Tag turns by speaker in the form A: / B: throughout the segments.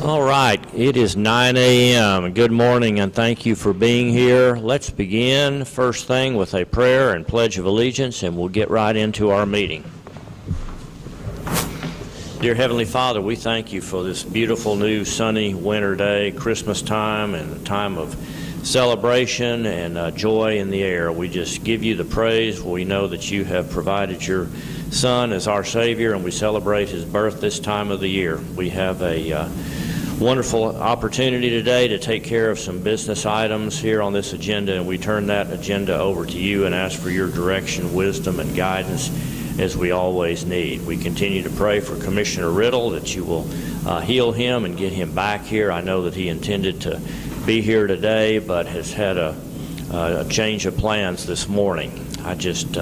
A: All right, it is 9 a.m. Good morning and thank you for being here. Let's begin first thing with a prayer and pledge of allegiance, and we'll get right into our meeting. Dear Heavenly Father, we thank you for this beautiful new sunny winter day, Christmas time, and a time of celebration and joy in the air. We just give you the praise. We know that you have provided your Son as our Savior, and we celebrate his birth this time of the year. We have a wonderful opportunity today to take care of some business items here on this agenda, and we turn that agenda over to you and ask for your direction, wisdom, and guidance as we always need. We continue to pray for Commissioner Riddle that you will heal him and get him back here. I know that he intended to be here today but has had a change of plans this morning. I just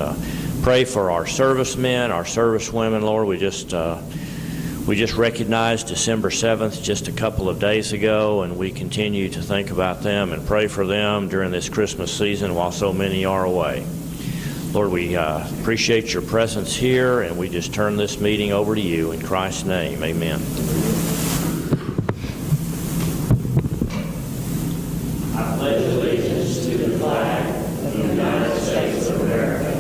A: pray for our servicemen, our servicewomen, Lord. We just recognized December 7th just a couple of days ago, and we continue to think about them and pray for them during this Christmas season while so many are away. Lord, we appreciate your presence here, and we just turn this meeting over to you. In Christ's name, amen. I pledge allegiance to the flag of the United States of America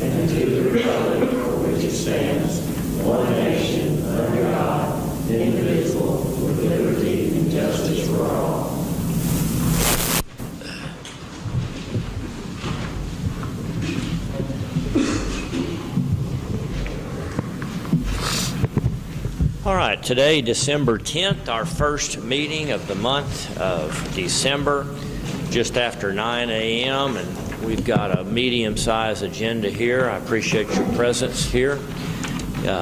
A: and to the republic for which it stands, one nation, under God, indivisible, with liberty and justice for all. All right, today, December 10th, our first meeting of the month of December, just after 9 a.m., and we've got a medium-sized agenda here. I appreciate your presence here.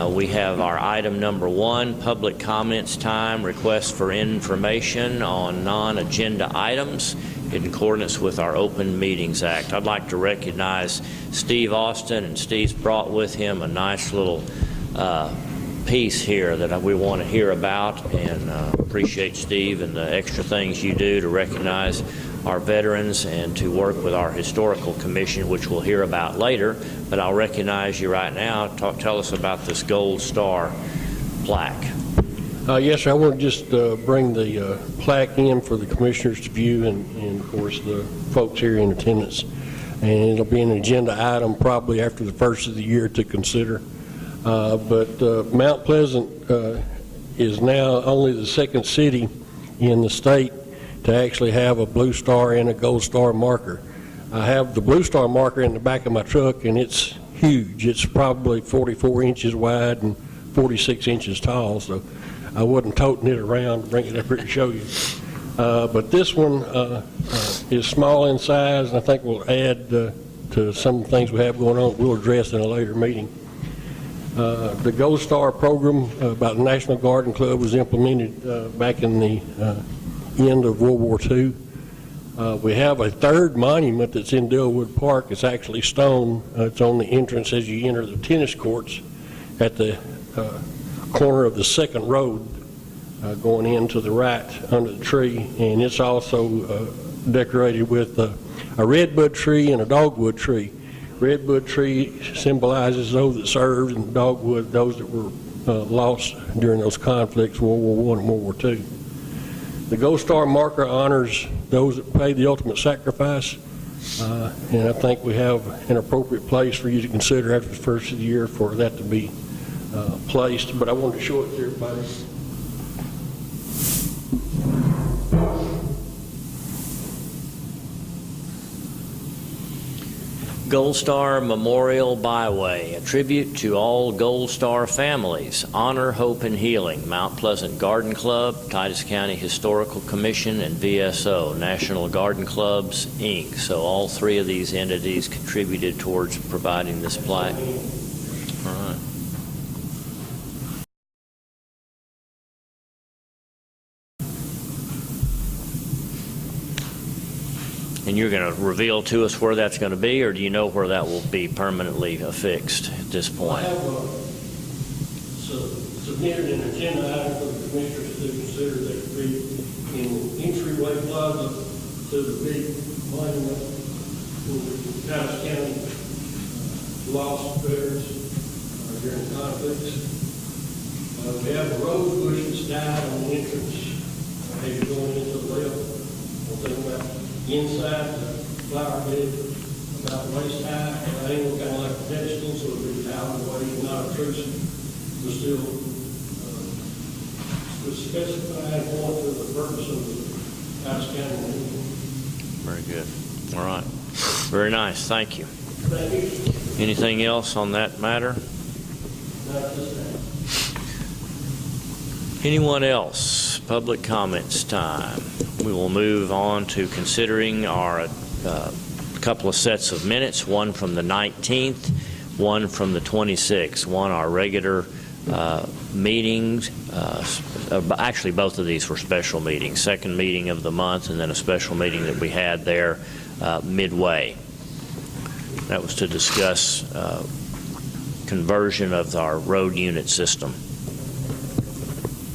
A: We have our item number 1, public comments time, requests for information on non-agenda items in accordance with our Open Meetings Act. I'd like to recognize Steve Austin, and Steve's brought with him a nice little piece here that we want to hear about, and appreciate Steve and the extra things you do to recognize our veterans and to work with our historical commission, which we'll hear about later. But I'll recognize you right now. Tell us about this Gold Star plaque.
B: Yes, sir. I want to just bring the plaque in for the commissioners to view, and of course the folks here in attendance. And it'll be an agenda item probably after the first of the year to consider. But Mount Pleasant is now only the second city in the state to actually have a Blue Star and a Gold Star marker. I have the Blue Star marker in the back of my truck, and it's huge. It's probably 44 inches wide and 46 inches tall, so I wasn't toting it around to bring it up here to show you. But this one is small in size, and I think will add to some of the things we have going on we'll address in a later meeting. The Gold Star program by the National Garden Club was implemented back in the end of World War II. We have a third monument that's in Dillwood Park. It's actually stone. It's on the entrance as you enter the tennis courts at the corner of the second road going in to the right under the tree, and it's also decorated with a redbud tree and a dogwood tree. Redbud tree symbolizes those that served, and dogwood those that were lost during those conflicts, World War I and World War II. The Gold Star marker honors those that paid the ultimate sacrifice, and I think we have an appropriate place for you to consider after the first of the year for that to be placed. But I wanted to show it to everybody.
A: Gold Star Memorial Byway, a tribute to all Gold Star families. Honor, Hope, and Healing. Mount Pleasant Garden Club, Titus County Historical Commission, and VSO, National Garden Clubs, Inc. So all three of these entities contributed towards providing this plaque. All right. And you're going to reveal to us where that's going to be, or do you know where that will be permanently affixed at this point?
B: I have submitted an agenda item for the commissioners to consider that to be in the entryway plaza to the big monument for the Titus County lost veterans during conflicts. We have a rose bush that's died on the entrance maybe going into the left. We'll think about inside the flower bed, about waist high, and I think we're kind of like a pedestal, so it'll be out of the way, not obtrusive, but still specify more for the purpose of the Titus County meeting.
A: Very good. All right. Very nice. Thank you.
B: Thank you.
A: Anything else on that matter?
B: Not this time.
A: Anyone else? Public comments time. We will move on to considering our couple of sets of minutes, one from the 19th, one from the 26th, one our regular meetings. Actually, both of these were special meetings, second meeting of the month, and then a special meeting that we had there midway. That was to discuss conversion of our road unit system.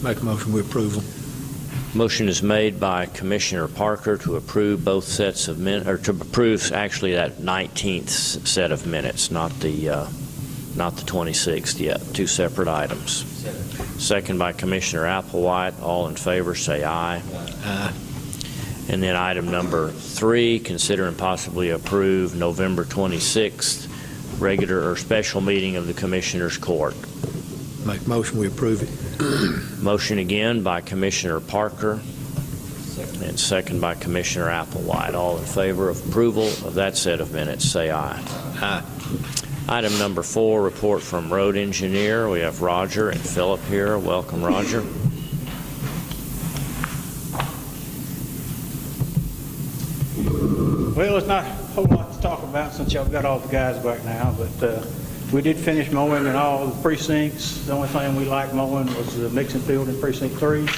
C: Make a motion we approve them.
A: Motion is made by Commissioner Parker to approve both sets of minutes, or to approve actually that 19th set of minutes, not the 26th yet. Two separate items. Second by Commissioner Applewhite. All in favor say aye.
C: Aye.
A: And then item number 3, consider and possibly approve November 26th regular or special meeting of the Commissioners Court.
C: Make a motion we approve it.
A: Motion again by Commissioner Parker and second by Commissioner Applewhite. All in favor of approval of that set of minutes say aye.
C: Aye.
A: Item number 4, report from road engineer. We have Roger and Philip here. Welcome, Roger.
D: Well, it's not a whole lot to talk about since y'all got all the guys back now, but we did finish mowing in all the precincts. The only thing we liked mowing was the mixing field in Precinct 3.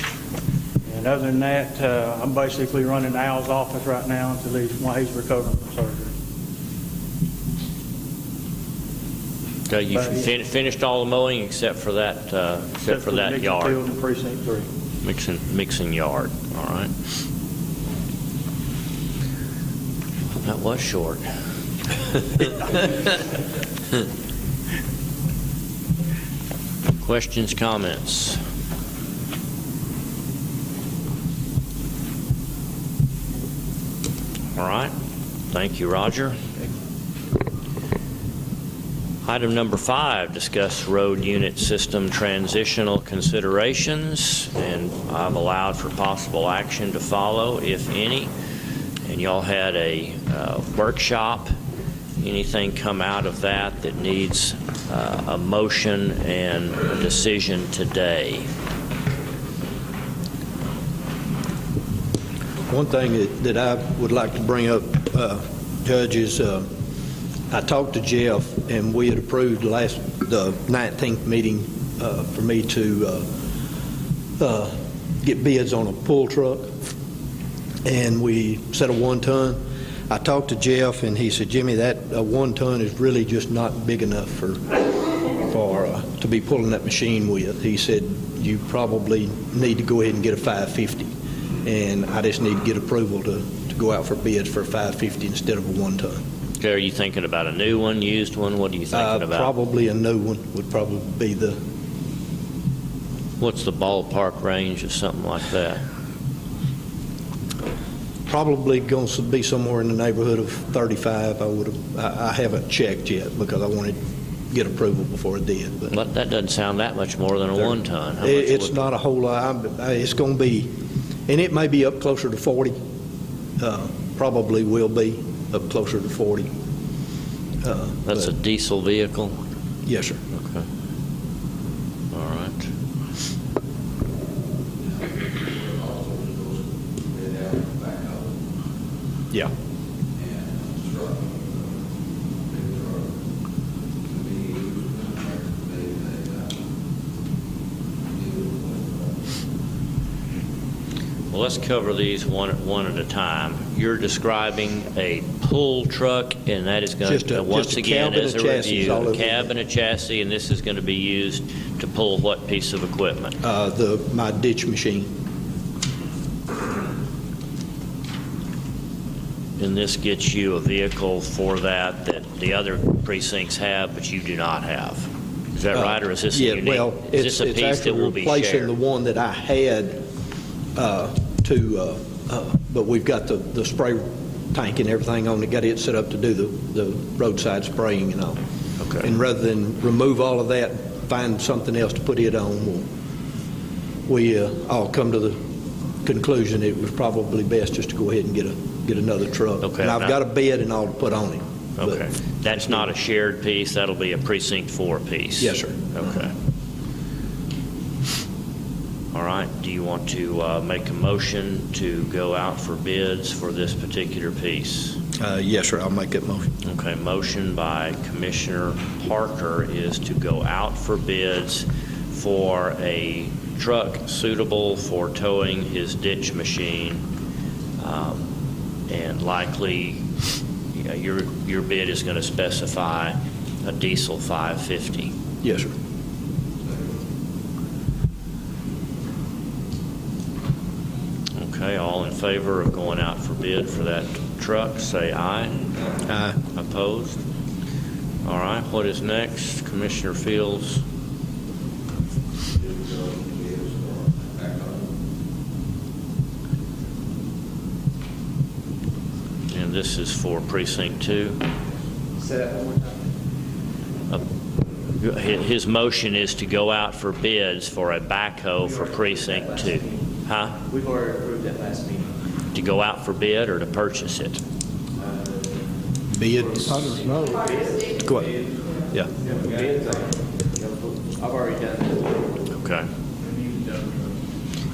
D: And other than that, I'm basically running Al's office right now until while he's recovering from surgery.
A: Okay, you finished all the mowing except for that except for that
D: mixing
A: yard.
D: Field in Precinct 3.
A: Mixing yard. All right. That was short. Questions, comments? All right. Thank you, Roger. Item number 5, discuss road unit system transitional considerations, and I've allowed for possible action to follow, if any. And y'all had a workshop. Anything come out of that that needs a motion and a decision today?
C: One thing that I would like to bring up, Judge, is I talked to Jeff, and we had approved the 19th meeting for me to get bids on a pull truck, and we set a 1-ton. I talked to Jeff, and he said, Jimmy, that 1-ton is really just not big enough for to be pulling that machine with. He said, you probably need to go ahead and get a 550, and I just need to get approval to go out for bids for a 550 instead of a 1-ton.
A: Okay, are you thinking about a new one, used one? What are you thinking about?
C: Probably a new one would probably be the...
A: What's the ballpark range of something like that?
C: Probably going to be somewhere in the neighborhood of 35. I haven't checked yet because I wanted to get approval before I did.
A: But that doesn't sound that much more than a 1-ton.
C: It's not a whole lot. It's going to be, and it may be up closer to 40. Probably will be up closer to 40.
A: That's a diesel vehicle?
C: Yes, sir.
A: Okay. All right.
C: Yeah.
A: Well, let's cover these one at a time. You're describing a pull truck, and that is going to, once again, as a review, a cab and a chassis, and this is going to be used to pull what piece of equipment?
C: My ditch machine.
A: And this gets you a vehicle for that the other precincts have, but you do not have. Is that right, or is this a unique?
C: Well,
A: is this a piece that will be shared?
C: Replacing the one that I had but we've got the spray tank and everything on it, got it set up to do the roadside spraying and all.
A: Okay.
C: And rather than remove all of that, find something else to put it on, we all come to the conclusion it was probably best just to go ahead and get another truck.
A: Okay,
C: And I've
A: now-
C: got a bed and all to put on it. but-
A: Okay. That's not a shared piece, that'll be a precinct 4 piece?
C: Yes, sir.
A: Okay. All right, do you want to make a motion to go out for bids for this particular piece?
C: Yes, sir, I'll make that motion.
A: Okay, motion by Commissioner Parker is to go out for bids for a truck suitable for towing his ditch machine, and likely your bid is going to specify a diesel 550.
C: Yes, sir.
A: Okay, all in favor of going out for bid for that truck, say aye.
C: Aye.
A: Opposed? All right, what is next? Commissioner Fields? And this is for precinct 2.
E: Say that one more time.
A: His motion is to go out for bids for a backhoe for precinct 2. Huh?
E: We've already approved that last meeting.
A: To go out for bid or to purchase it?
C: Bid?
D: I don't know.
C: Go ahead. Yeah.
E: I've already done that.
A: Okay.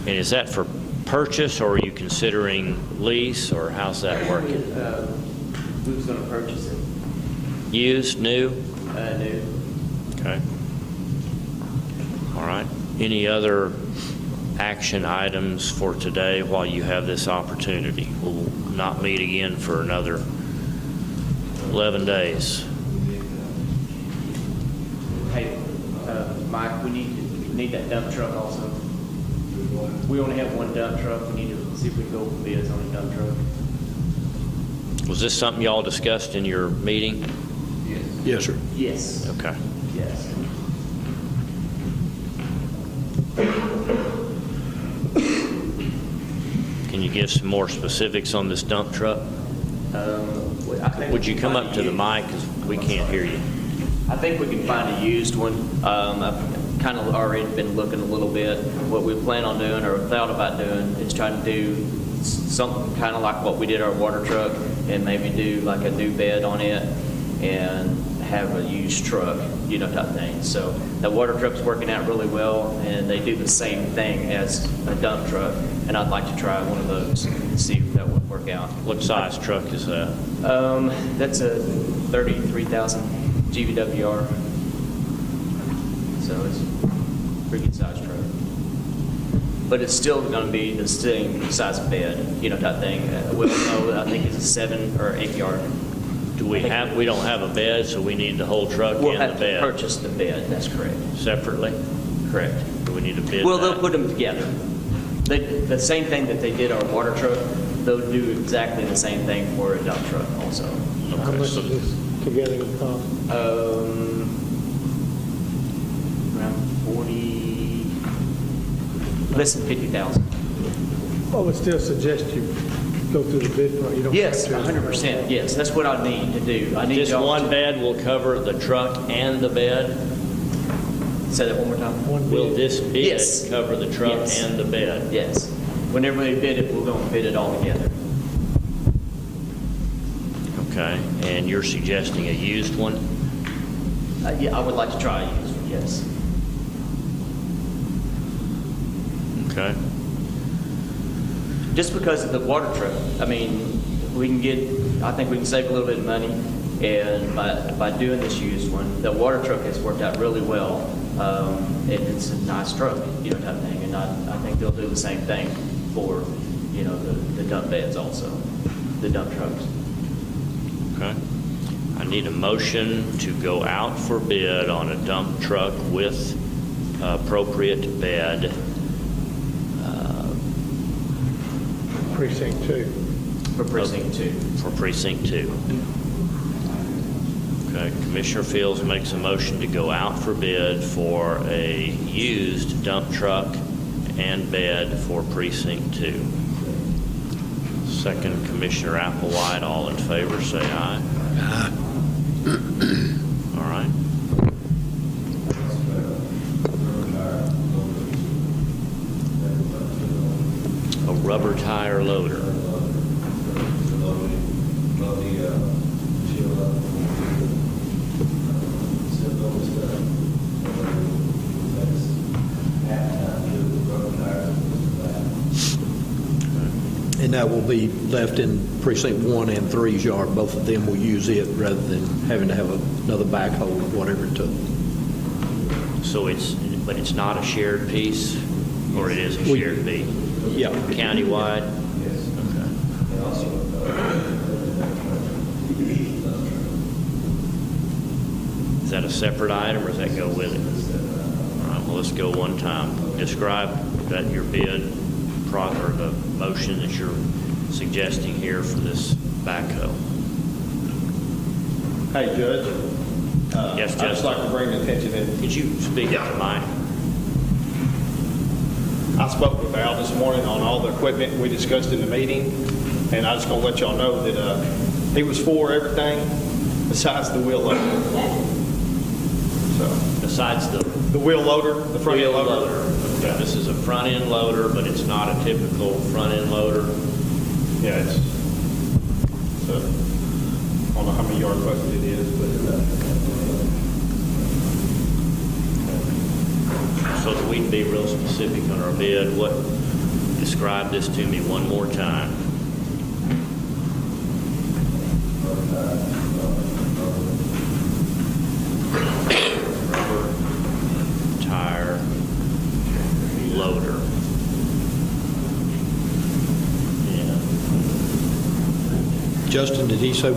A: And is that for purchase, or are you considering lease, or how's that working?
E: Who's going to purchase it?
A: Used, new?
E: New.
A: Okay. All right. Any other action items for today while you have this opportunity? We'll not meet again for another 11 days.
E: Hey, Mike, we need that dump truck also. We only have one dump truck. We need to see if we can go for bids on a dump truck.
A: Was this something y'all discussed in your meeting?
C: Yes, sir.
E: Yes.
A: Okay.
E: Yes.
A: Can you give some more specifics on this dump truck?
E: I think
A: Would you
E: we
A: come
E: can
A: up
E: find
A: to
E: a
A: the
E: used-
A: mic, because we can't hear you?
E: I think we can find a used one. I've kind of already been looking a little bit. What we plan on doing or thought about doing is trying to do something kind of like what we did our water truck, and maybe do like a new bed on it and have a used truck, type thing. So the water truck's working out really well, and they do the same thing as a dump truck, and I'd like to try one of those and see if that would work out.
A: What size truck is that?
E: That's a 33,000 GVWR. So it's a pretty good sized truck. But it's still going to be the same size of bed, type thing. I think it's a 7 or 8 yard.
A: We don't have a bed, so we need the whole truck
E: We'll
A: and the
E: have to
A: bed
E: purchase the bed, that's correct.
A: separately?
E: Correct.
A: Do we need to bid
E: Well, they'll
A: that?
E: put them together. The same thing that they did our water truck, they'll do exactly the same thing for a dump truck also.
D: How much is this together going to cost?
E: Around 40, less than 50,000.
D: I would still suggest you go through the bid part. You don't
E: Yes,
D: have to.
E: 100%, yes, that's what I need to do. I need
A: Just
E: y'all
A: one
E: to-
A: bed will cover the truck and the bed?
E: Say that one more time?
D: One
A: Will
D: bid.
A: this bid
E: Yes.
A: cover the truck
E: Yes.
A: and the bed?
E: Yes. Whenever they bid it, we're going to bid it all together.
A: Okay, and you're suggesting a used one?
E: Yeah, I would like to try a used one, yes.
A: Okay.
E: Just because of the water truck, I mean, I think we can save a little bit of money, and by doing this used one, the water truck has worked out really well. It's a nice truck, type thing, and I think they'll do the same thing for, the dump beds also, the dump trucks.
A: Okay. I need a motion to go out for bid on a dump truck with appropriate bed.
D: Precinct 2.
E: For precinct 2.
A: For precinct 2. Okay, Commissioner Fields makes a motion to go out for bid for a used dump truck and bed for precinct 2. Second, Commissioner Applewhite. All in favor, say aye.
C: Aye.
A: All right. A rubber tire loader.
C: And that will be left in precinct 1 and 3's yard. Both of them will use it rather than having to have another backhoe or whatever it took.
A: So but it's not a shared piece, or it is a shared piece?
C: Yeah.
A: Countywide? Is that a separate item, or does that go with it? All right, well, let's go one time. Describe that your bid, or the motion that you're suggesting here for this backhoe.
F: Hey, Judge.
A: Yes,
F: I'd just
A: Judge.
F: like to bring the attention in.
A: Could you speak up to mine?
F: I spoke with Al this morning on all the equipment we discussed in the meeting, and I just going to let y'all know that he was for everything besides the wheel loader. So,
A: Besides the
F: the wheel loader, the front end
A: wheel
F: loader.
A: loader. This is a front-end loader, but it's not a typical front-end loader.
F: Yeah, it's, so, I don't know how many yard buckets it is, but
A: So that we can be real specific on our bid, describe this to me one more time. Rubber tire loader. Yeah.
C: Justin, did he say,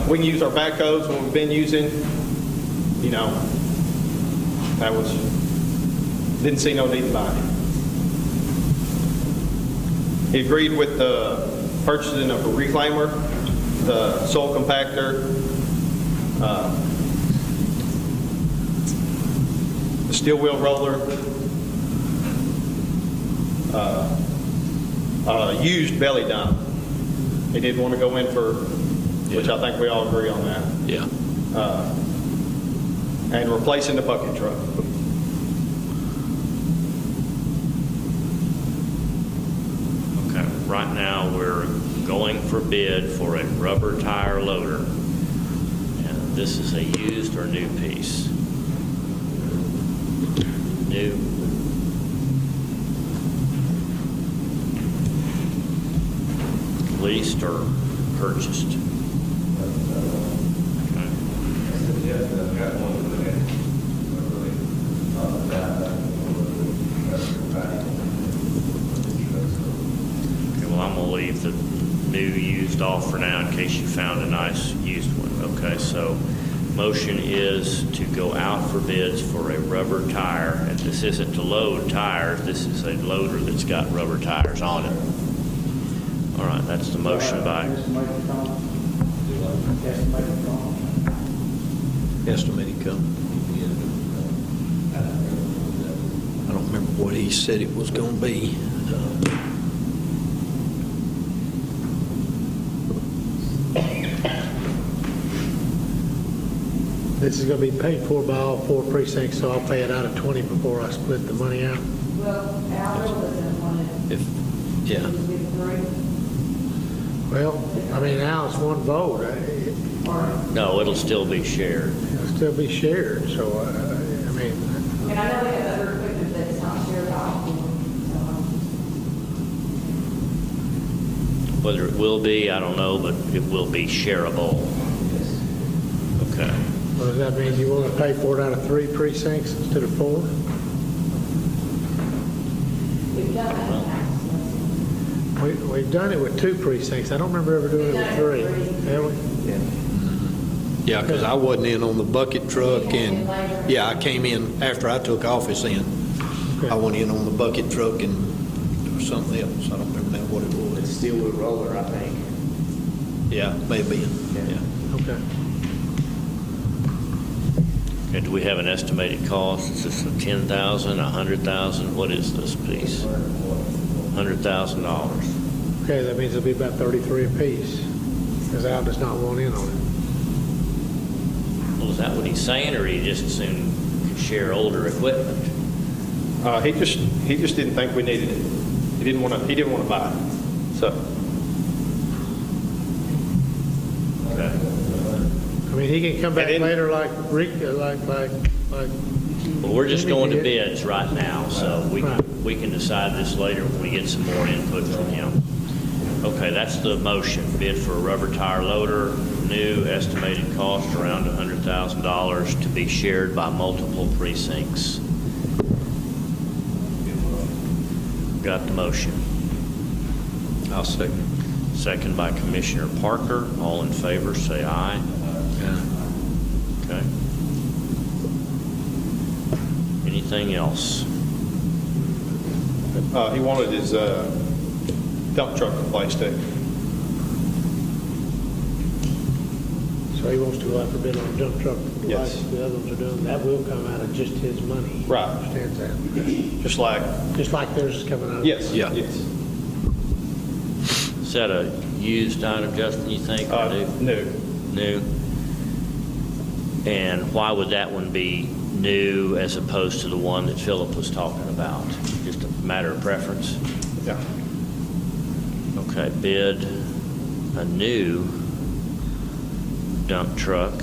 F: we can use our backhoes what we've been using, you know, didn't see no need to buy it. He agreed with the purchasing of a reclaimer, the soil compactor, the steel wheel roller, used belly dump. He didn't want to go in for, which I think we all agree on that.
C: yeah.
F: And replacing the bucket truck.
A: Okay, right now, we're going for bid for a rubber tire loader. And this is a used or new piece? New. Leased or purchased? Okay, well, I'm going to leave the new used off for now in case you found a nice used one. Okay, so motion is to go out for bids for a rubber tire. And this isn't to load tires. This is a loader that's got rubber tires on it. All right, that's the motion by,
C: Estimated come. I don't remember what he said it was going to be.
G: This is going to be paid for by all 4 precincts, so I'll pay it out of 20 before I split the money out.
H: Well, Al doesn't want it.
C: If, yeah.
H: To be three.
G: Well, I mean, now it's one vote.
A: no, it'll still be shared.
G: It'll still be shared, so, I mean,
H: I mean, I know we have other equipment that's not shared by all.
A: Whether it will be, I don't know, but it will be shareable. Okay.
G: well, does that mean you want to pay for it out of 3 precincts instead of 4?
H: We've done that in the past.
G: We've done it with 2 precincts. I don't remember ever doing it with 3. Have we?
C: Yeah, because I wasn't in on the bucket truck, and, yeah, I came in after I took office in.
G: Okay.
C: I went in on the bucket truck and there was something else. I don't remember now what it was.
E: Steel wheel roller, I think.
C: Yeah, maybe. Yeah.
G: Okay.
A: Okay, do we have an estimated cost? Is this a $10,000, $100,000? What is this piece? $100,000.
G: Okay, that means it'll be about 33 apiece, because Al does not want in on it.
A: Well, is that what he's saying, or he just assumed could share older equipment?
F: He just didn't think we needed it. He didn't want to buy it. So,
A: Okay.
G: I mean, he can come back
F: And then-
G: later like Rick, like.
A: Well, we're just
G: Jimmy
A: going to
G: did.
A: bids right now, so
G: Right.
A: we can decide this later when we get some more input from him. Okay, that's the motion. Bid for a rubber tire loader, new estimated cost around $100,000 to be shared by multiple precincts. Got the motion.
C: I'll second.
A: Second by Commissioner Parker. All in favor, say aye. Okay. Anything else?
F: he wanted his dump truck replaced too.
G: So he wants to go out for bid on a dump truck,
F: Yes.
G: like the other ones are doing. That will come out of just his money.
F: Right.
G: Understands that.
F: Just like,
G: Just like theirs is coming out of.
F: yes,
C: Yeah.
F: yes.
A: Is that a used item, Justin, you think, or new?
F: No.
A: New? And why would that one be new as opposed to the one that Philip was talking about? Just a matter of preference?
F: Yeah.
A: Okay, bid a new dump truck,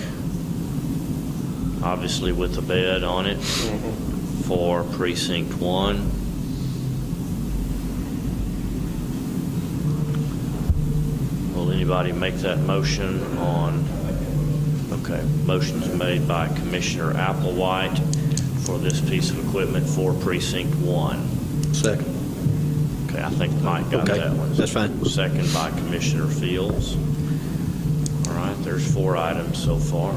A: obviously with a bed on it, for Precinct 1. Will anybody make that motion on, okay, motion's made by Commissioner Applewhite for this piece of equipment for Precinct 1.
C: Second.
A: Okay, I think Mike got
C: Okay,
A: that one.
C: that's fine.
A: Second by Commissioner Fields. All right, there's 4 items so far.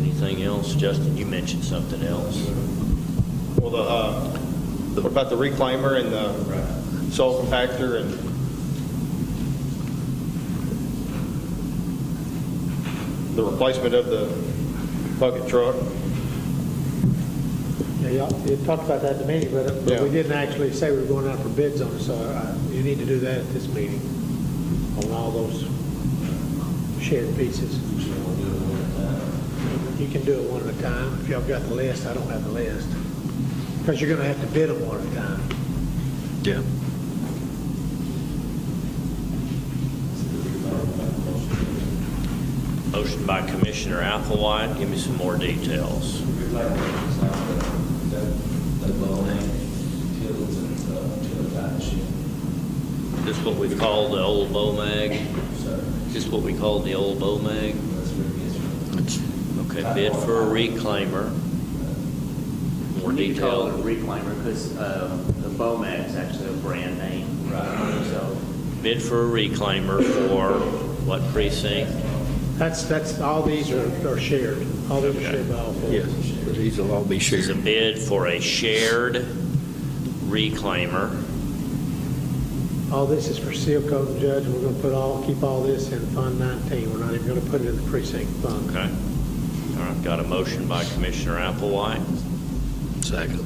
A: Anything else? Justin, you mentioned something else.
F: Well, what about the reclaimer and the soil compactor and the replacement of the bucket truck?
G: Yeah, y'all, you talked about that at the meeting, but
F: Yeah.
G: we didn't actually say we were going out for bids on it, so you need to do that at this meeting on all those shared pieces. You can do it one at a time. If y'all got the list, I don't have the list. Because you're going to have to bid them one at a time.
C: Yeah.
A: Motion by Commissioner Applewhite. Give me some more details. This what we call the old BOMAG? This what we call the old BOMAG? Okay, bid for a reclaimer. More
E: You can call it a
A: detail.
E: reclaimer because the BOMAG is actually a brand name. So
A: Bid for a reclaimer for what precinct?
G: That's, all these are shared. All these are shared by all four.
C: Yes, these will all be
A: This is a
C: shared.
A: bid for a shared reclaimer.
G: All this is for seal coat and judge. We're going to keep all this in Fund 19. We're not even going to put it in the precinct fund.
A: Okay. All right, got a motion by Commissioner Applewhite,
C: Second.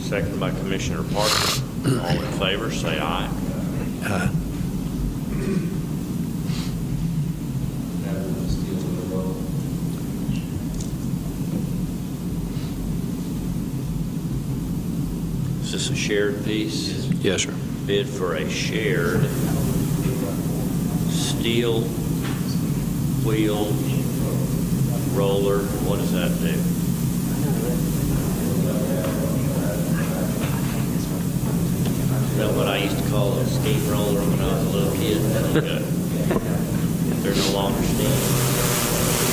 A: second by Commissioner Parker. All in favor, say aye.
C: Aye.
A: Is this a shared piece?
C: Yes, sir.
A: Bid for a shared steel wheel roller. What does that do? Is that what I used to call a steam roller when I was a little kid? Okay. They're no longer steam.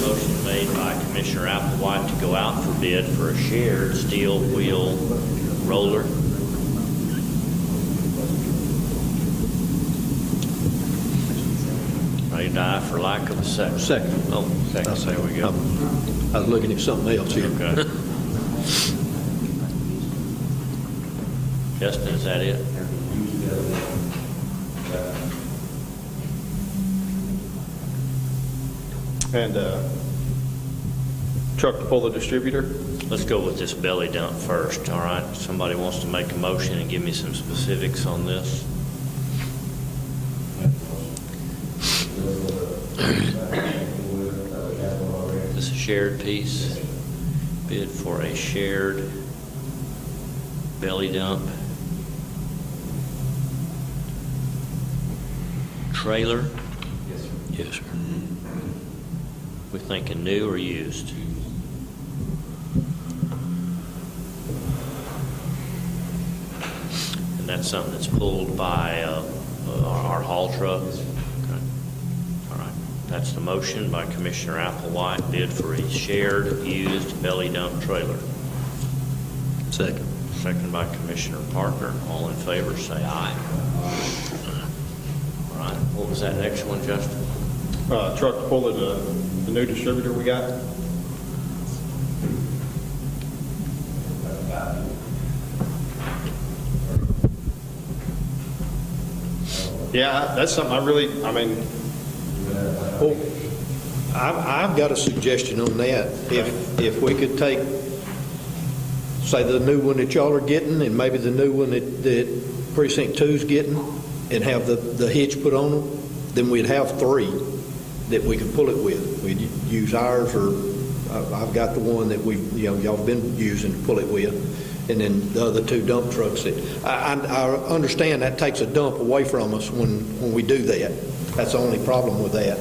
A: Motion made by Commissioner Applewhite to go out for bid for a shared steel wheel roller. Ready to die for lack of a second.
C: Second.
A: Oh, second, there we go.
C: I was looking at something else here.
A: Okay. Justin, is that it?
F: And truck to pull the distributor.
A: Let's go with this belly dump first, all right? Somebody wants to make a motion and give me some specifics on this? This is a shared piece, bid for a shared belly dump trailer.
B: Yes, sir.
A: We thinking new or used? And that's something that's pulled by our haul truck? Okay. All right. That's the motion by Commissioner Applewhite, bid for a shared used belly dump trailer.
C: Second.
A: Second by Commissioner Parker. All in favor, say aye. All right. What was that next one, Justin?
F: Truck to pull the new distributor we got. Yeah, that's something
C: Well, I've got a suggestion on that. If we could take, say, the new one that y'all are getting, and maybe the new one that Precinct 2's getting, and have the hitch put on them, then we'd have 3 that we could pull it with. We'd use ours, or I've got the one that y'all been using to pull it with, and then the other 2 dump trucks. I understand that takes a dump away from us when we do that. That's the only problem with that.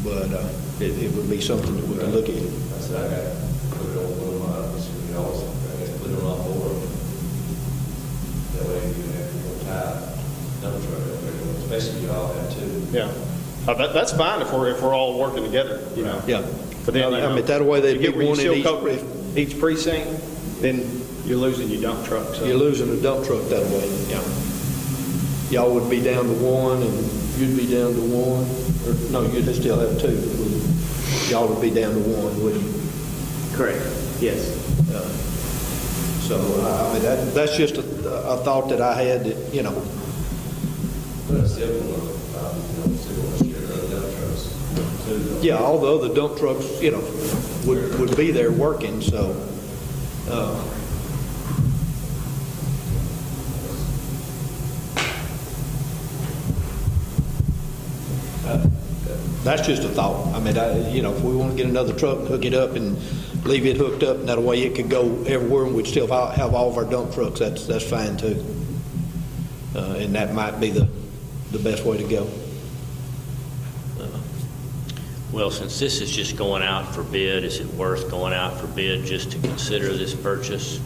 C: But it would be something that we could look at.
I: I said, I got to put it on one of my, you know, I got to put it on board. That way you can have more time, dump truck up there, especially you all have 2.
F: yeah. That's fine if we're all working together, you know.
C: Yeah.
F: But then,
C: I mean, that way they'd
F: you get
C: be
F: where you
C: one in
F: seal coat each precinct, then you're losing your dump truck. So.
C: You're losing a dump truck that way.
F: Yeah.
C: Y'all would be down to 1, and you'd be down to 1. Or, no, you'd still have 2. Y'all would be down to 1, wouldn't you?
E: Correct, yes.
C: So, I mean, that's just a thought that I had that, you know.
I: But still, still want to share the dump trucks too.
C: Yeah, all the other dump trucks, you know, would be there working, so. That's just a thought. I mean, if we want to get another truck and hook it up and leave it hooked up, and that way it could go everywhere, and we'd still have all of our dump trucks, that's fine too. And that might be the best way to go.
A: Well, since this is just going out for bid, is it worth going out for bid just to consider this purchase?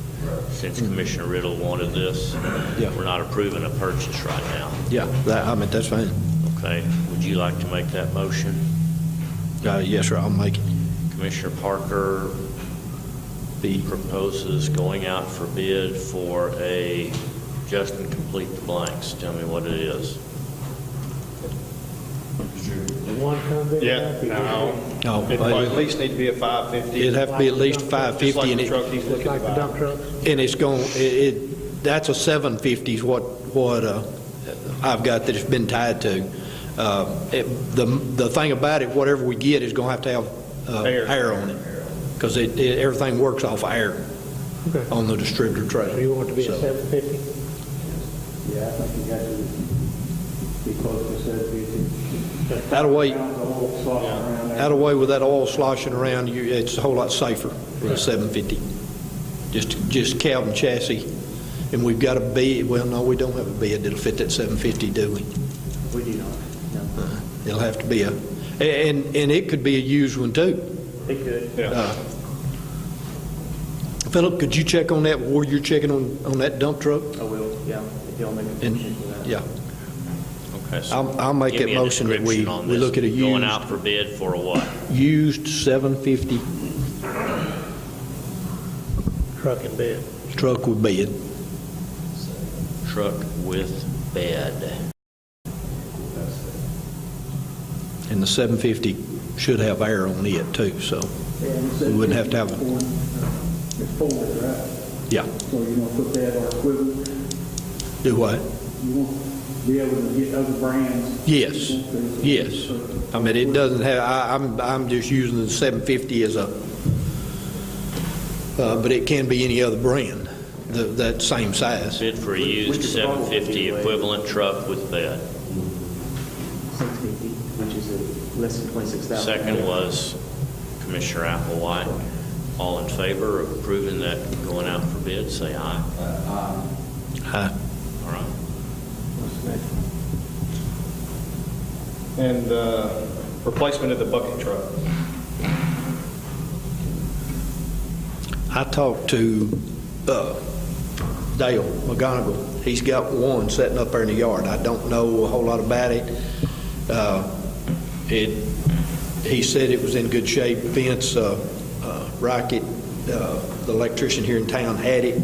A: Since Commissioner Riddle wanted this?
C: Yeah.
A: We're not approving a purchase right now.
C: Yeah, that's fine.
A: Okay. Would you like to make that motion?
C: Yes, sir, I'll make it.
A: Commissioner Parker proposes going out for bid for a, Justin, complete the blanks. Tell me what it is.
G: The 1 ton big
F: Yeah,
G: dump,
C: No,
F: It'd probably at least need to be a 550.
C: it'd have to be at least
F: Just like
C: 550, and
F: the truck he's
G: just
F: looking
G: like the
F: to
G: dump
F: buy.
G: trucks.
C: it's going, that's a 750 is what I've got that it's been tied to. The thing about it, whatever we get is going to have air on it, because everything works off air
G: Okay.
C: on the distributor trailer.
G: So you want it to be a
C: So,
G: 750?
D: Yeah, I think you got to be close to 750.
C: That way,
D: Out
C: out of way with that oil sloshing around, it's a whole lot safer for a 750. Just cab and chassis. And we've got a bed, well, no, we don't have a bed that'll fit that 750, do we?
E: We do not, no.
C: It'll have to be and it could be a used one too.
E: It could.
F: Yeah.
C: Philip, could you check on that before you're checking on that dump truck?
E: I will, yeah, if y'all make a
C: And,
E: motion for that.
C: yeah,
A: Okay. So
C: I'll make
A: give
C: that
A: me a
C: motion that we
A: description on this.
C: look at a
A: Going
C: used,
A: out for bid for a what?
C: used 750
G: Truck and bed.
C: truck with bed.
A: Truck with bed.
C: And the 750 should have air on it too, so we wouldn't have to have,
D: It's forward, right?
C: yeah.
D: So you're going to put that on equivalent?
C: Do what?
D: you won't be able to get other brands.
C: Yes, yes. I mean, it doesn't have, I'm just using the 750 as a, but it can be any other brand, that same size.
A: Bid for a used 750 equivalent truck with bed.
J: 650, which is less than 26,000.
A: Second was Commissioner Applewhite. All in favor of approving that going out for bid, say aye.
C: Aye.
A: All right.
F: And replacement of the bucket truck.
C: I talked to Dale McGonigal. He's got one sitting up there in the yard. I don't know a whole lot about it. He said it was in good shape. Vince Rocket, the electrician here in town, had it.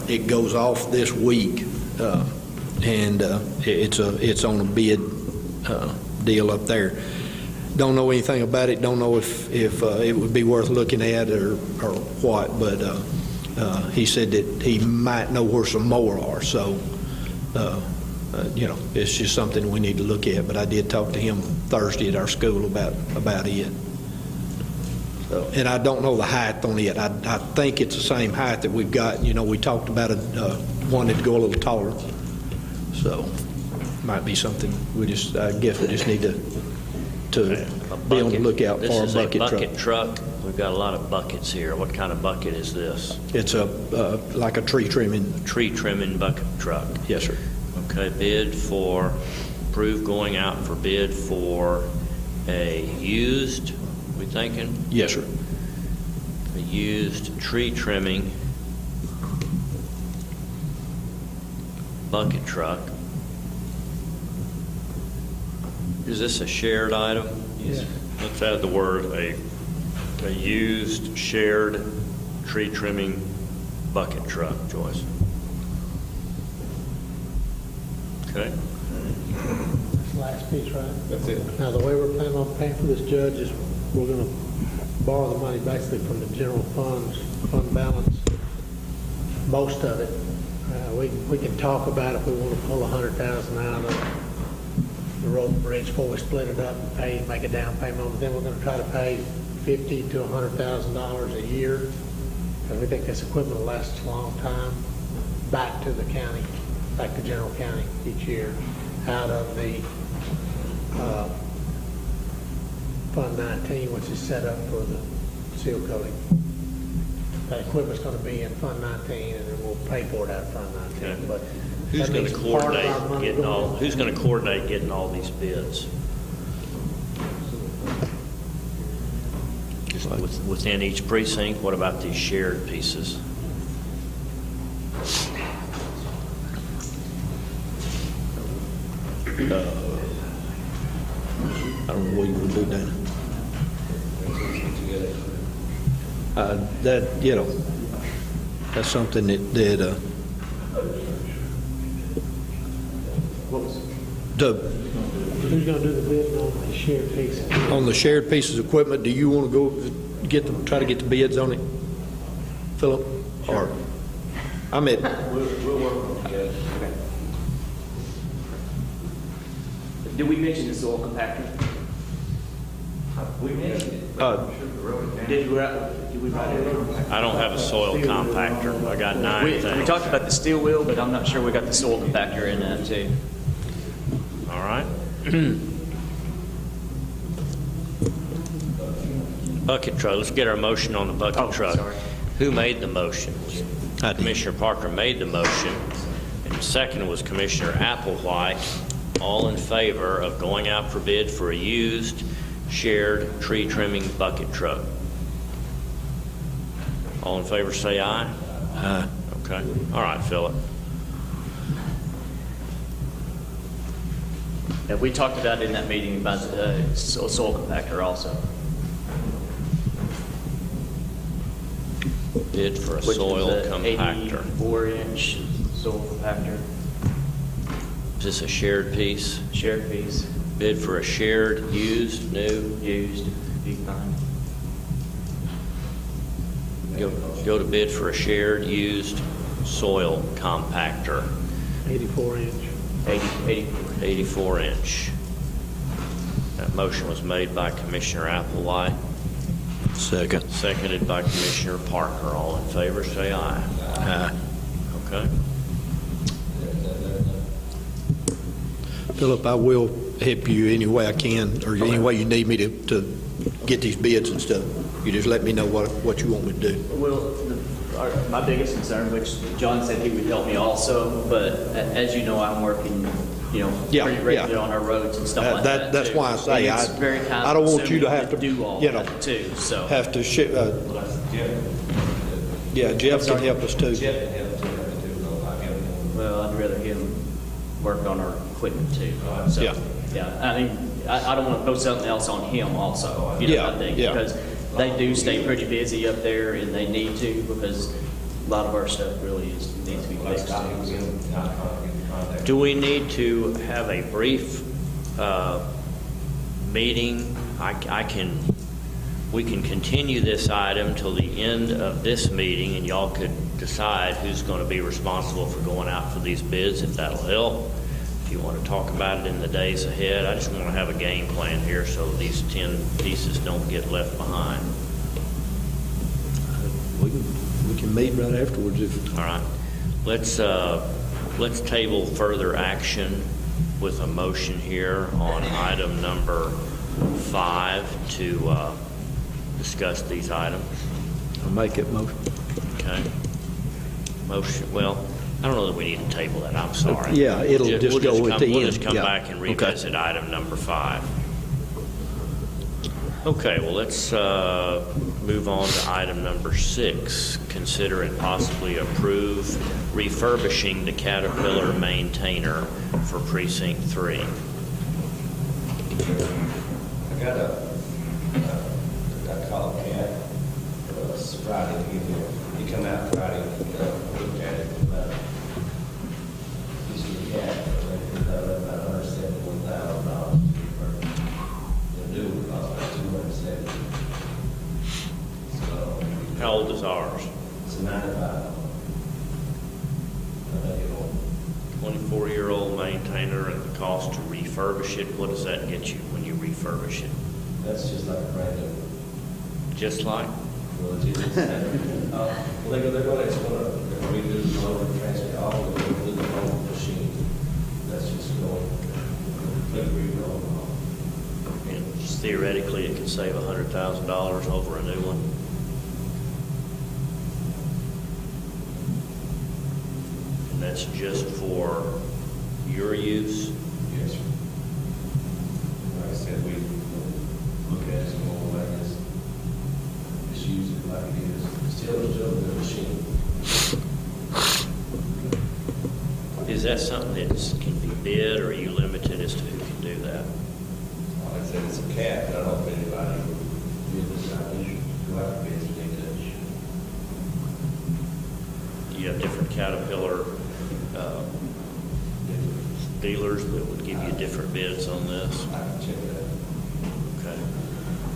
C: It goes off this week, and it's on a bid deal up there. Don't know anything about it. Don't know if it would be worth looking at or what. But he said that he might know where some more are. So it's just something we need to look at. But I did talk to him Thursday at our school about it. So, and I don't know the height on it. I think it's the same height that we've got. We talked about one that'd go a little taller. So might be something I guess we just need to be on the lookout for a bucket truck.
A: This is a bucket truck. We've got a lot of buckets here. What kind of bucket is this?
C: It's like a tree trimming.
A: Tree trimming bucket truck.
C: Yes, sir.
A: Okay, approved going out for bid for a used, we thinking?
C: Yes, sir.
A: A used tree trimming bucket truck. Is this a shared item?
G: Yes.
A: Let's add the word a used shared tree trimming bucket truck, Joyce. Okay.
G: That's the last piece, right?
F: That's it.
G: Now, the way we're planning on paying for this, Judge, is we're going to borrow the money basically from the general fund balance, most of it. We can talk about if we want to pull $100,000 out of the road and bridge before we split it up and make a down payment on it. Then we're going to try to pay $50,000 to $100,000 a year, because we think this equipment will last a long time, back to the county, back to general county each year, out of the Fund 19, which is set up for the seal coating. That equipment's going to be in Fund 19, and then we'll pay for it out of Fund 19.
A: Okay.
G: But
A: Who's
G: that
A: going
G: means
A: to
G: part of
A: coordinate
G: our money
A: getting
G: going in.
A: Who's going to coordinate getting all these bids? Just within each precinct. What about these shared pieces?
C: I don't know what you would do, Dana. That's something that
G: Who's going to do the bidding on the shared pieces?
C: on the shared pieces of equipment, do you want to go try to get the bids on it, Philip? Or I'm at.
J: We'll work on it together. Okay. Did we mention the soil compactor?
I: We mentioned it.
J: Did we write it in?
A: I don't have a soil compactor. I got 9
J: We
A: things.
J: talked about the steel wheel, but I'm not sure we got the soil compactor in that too.
A: All right. Bucket truck. Let's get our motion on the bucket truck.
J: Sorry.
A: Who made the motion?
C: I did.
A: Commissioner Parker made the motion, and the second was Commissioner Applewhite. All in favor of going out for bid for a used shared tree trimming bucket truck? All in favor say aye.
C: Aye.
A: Okay. All right, Philip.
J: Yeah, we talked about in that meeting about the soil compactor also.
A: Bid for a
J: Which
A: soil
J: was a
A: compactor.
J: 84-inch soil compactor,
A: Is this a shared piece?
J: shared piece,
A: Bid for a shared, used, new?
J: used, be fine.
A: Go to bid for a shared, used soil compactor.
G: 84-inch.
A: 84 inch. That motion was made by Commissioner Applewhite,
C: Second.
A: seconded by Commissioner Parker. All in favor, say aye.
C: Aye.
A: Okay.
C: Philip, I will help you any way I can, or any way you need me to get these bids and stuff. You just let me know what you want me to do.
E: Well, my biggest concern, which John said he would help me also, but as you know, I'm working,
C: Yeah,
E: pretty regularly on our roads and stuff like that.
C: That's
E: too.
C: why I say,
E: And it's very
C: I don't want you to have to,
E: do all
C: you know,
E: that too, so.
C: have to ship, yeah, Jeff can help us too.
I: Jeff can help too, though, I can.
E: Well, I'd rather him work on our equipment too. So,
C: Yeah.
E: yeah, I mean, I don't want to post something else on him also,
C: Yeah,
E: I think,
C: yeah.
E: because they do stay pretty busy up there and they need to, because a lot of our stuff really needs to be fixed too.
A: Do we need to have a brief meeting? We can continue this item till the end of this meeting, and y'all could decide who's going to be responsible for going out for these bids, if that'll help. If you want to talk about it in the days ahead, I just want to have a game plan here so these 10 pieces don't get left behind.
C: We can meet right afterwards if.
A: All right. Let's table further action with a motion here on item number 5 to discuss these items.
C: I'll make it motion.
A: Okay. Motion, well, I don't know that we need to table that. I'm sorry.
C: Yeah, it'll just go at the
A: We'll
C: end.
A: just come
C: Yeah.
A: back and
C: Okay.
A: revisit item number 5. Okay, well, let's move on to item number 6. Consider and possibly approve refurbishing the Caterpillar maintainer for Precinct 3.
I: I got I called Cat, Friday, he come out Friday, looked at it, he said, Cat, about $171,000. The new one cost about $270,000. So,
A: How old is ours?
I: it's a 95.
A: 24-year-old maintainer, and the cost to refurbish it, what does that get you when you refurbish it?
I: That's just like a brand new.
A: Just like?
I: Well, they're going to redo the motor, transfer, all of it, redo the whole machine. That's just going, completely rebuild.
A: And just theoretically, it could save $100,000 over a new one. And that's just for your use?
I: Yes, sir. Like I said, we look at it more like this, just use it like it is. Still the machine.
A: Is that something that can be bid, or are you limited as to who can do that?
I: Like I said, it's a cat, but I don't know if anybody would do this out there. Go out and bids and take that.
A: You have different Caterpillar dealers that would give you different bids on this?
I: I can check that.
A: Okay.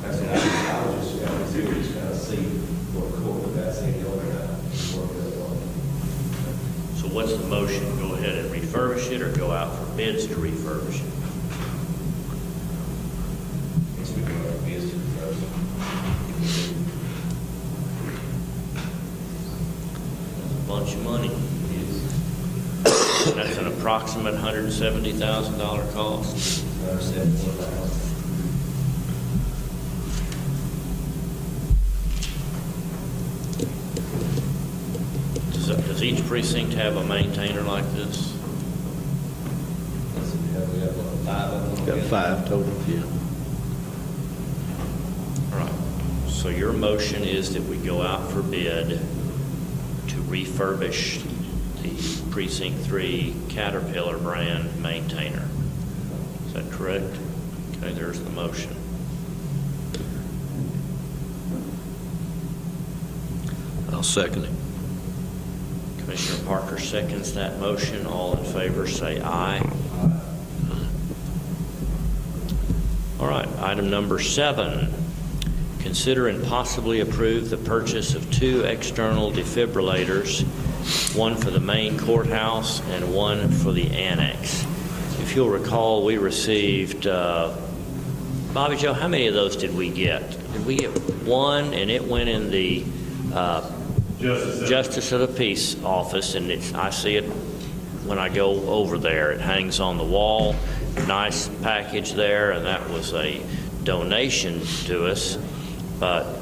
I: Like I said, I was just kind of see what court that's in the order now.
A: So what's the motion? Go ahead and refurbish it, or go out for bids to refurbish it?
I: Guess we go out and bids first.
A: That's a bunch of money. That's an approximate $170,000 cost. Does each precinct have a maintainer like this?
I: We have 5 of them.
C: Got 5 total, yeah.
A: All right. So your motion is that we go out for bid to refurbish the Precinct 3 Caterpillar brand maintainer. Is that correct? Okay, there's the motion.
C: I'll second it.
A: Commissioner Parker seconds that motion. All in favor say aye. All right, item number 7. Consider and possibly approve the purchase of 2 external defibrillators one for the main courthouse and one for the annex. If you'll recall, we received, Bobby Joe, how many of those did we get? Did we get one, and it went in the Justice of the Peace office, and I see it when I go over there. It hangs on the wall, nice package there, and that was a donation to us. But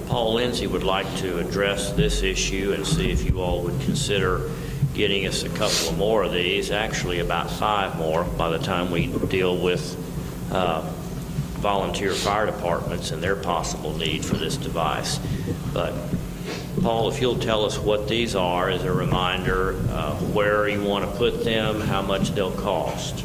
A: Paul Lindsay would like to address this issue and see if you all would consider getting us a couple of more of these, actually about 5 more by the time we deal with volunteer fire departments and their possible need for this device. But Paul, if you'll tell us what these are as a reminder, where you want to put them, how much they'll cost.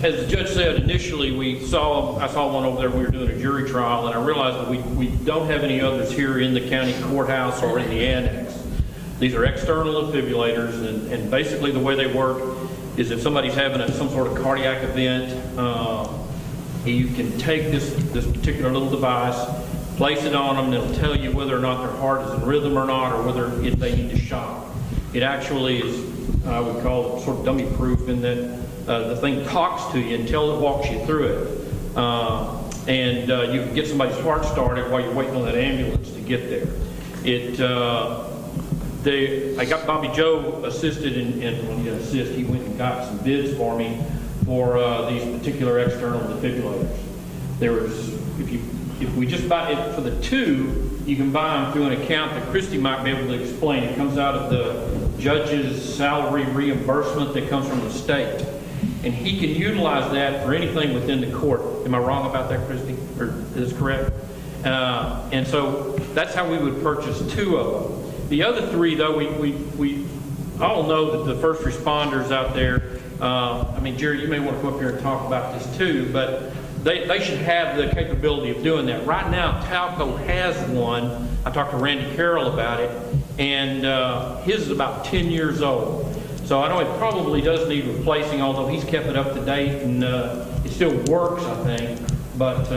K: As the judge said, initially I saw one over there, we were doing a jury trial, and I realized that we don't have any others here in the county courthouse or in the annex. These are external defibrillators, and basically the way they work is if somebody's having some sort of cardiac event, you can take this particular little device, place it on them, and it'll tell you whether or not their heart is in rhythm or not, or whether they need to shock. It actually is, I would call it sort of dummy proof in that the thing talks to you until it walks you through it. And you can get somebody's heart started while you're waiting on that ambulance to get there. I got Bobby Joe assisted, and when he assisted, he went and got some bids for me for these particular external defibrillators. If we just buy it for the 2, you can buy them through an account that Christy might be able to explain. It comes out of the judge's salary reimbursement that comes from the state. And he can utilize that for anything within the court. Am I wrong about that, Christy? Or is this correct? And so that's how we would purchase 2 of them. The other 3, though, we all know that the first responders out there, Jerry, you may want to come up here and talk about this too, but they should have the capability of doing that. Right now, Talco has one. I talked to Randy Carroll about it, and his is about 10 years old. So I know it probably does need replacing, although he's kept it up to date, and it still works, I think. But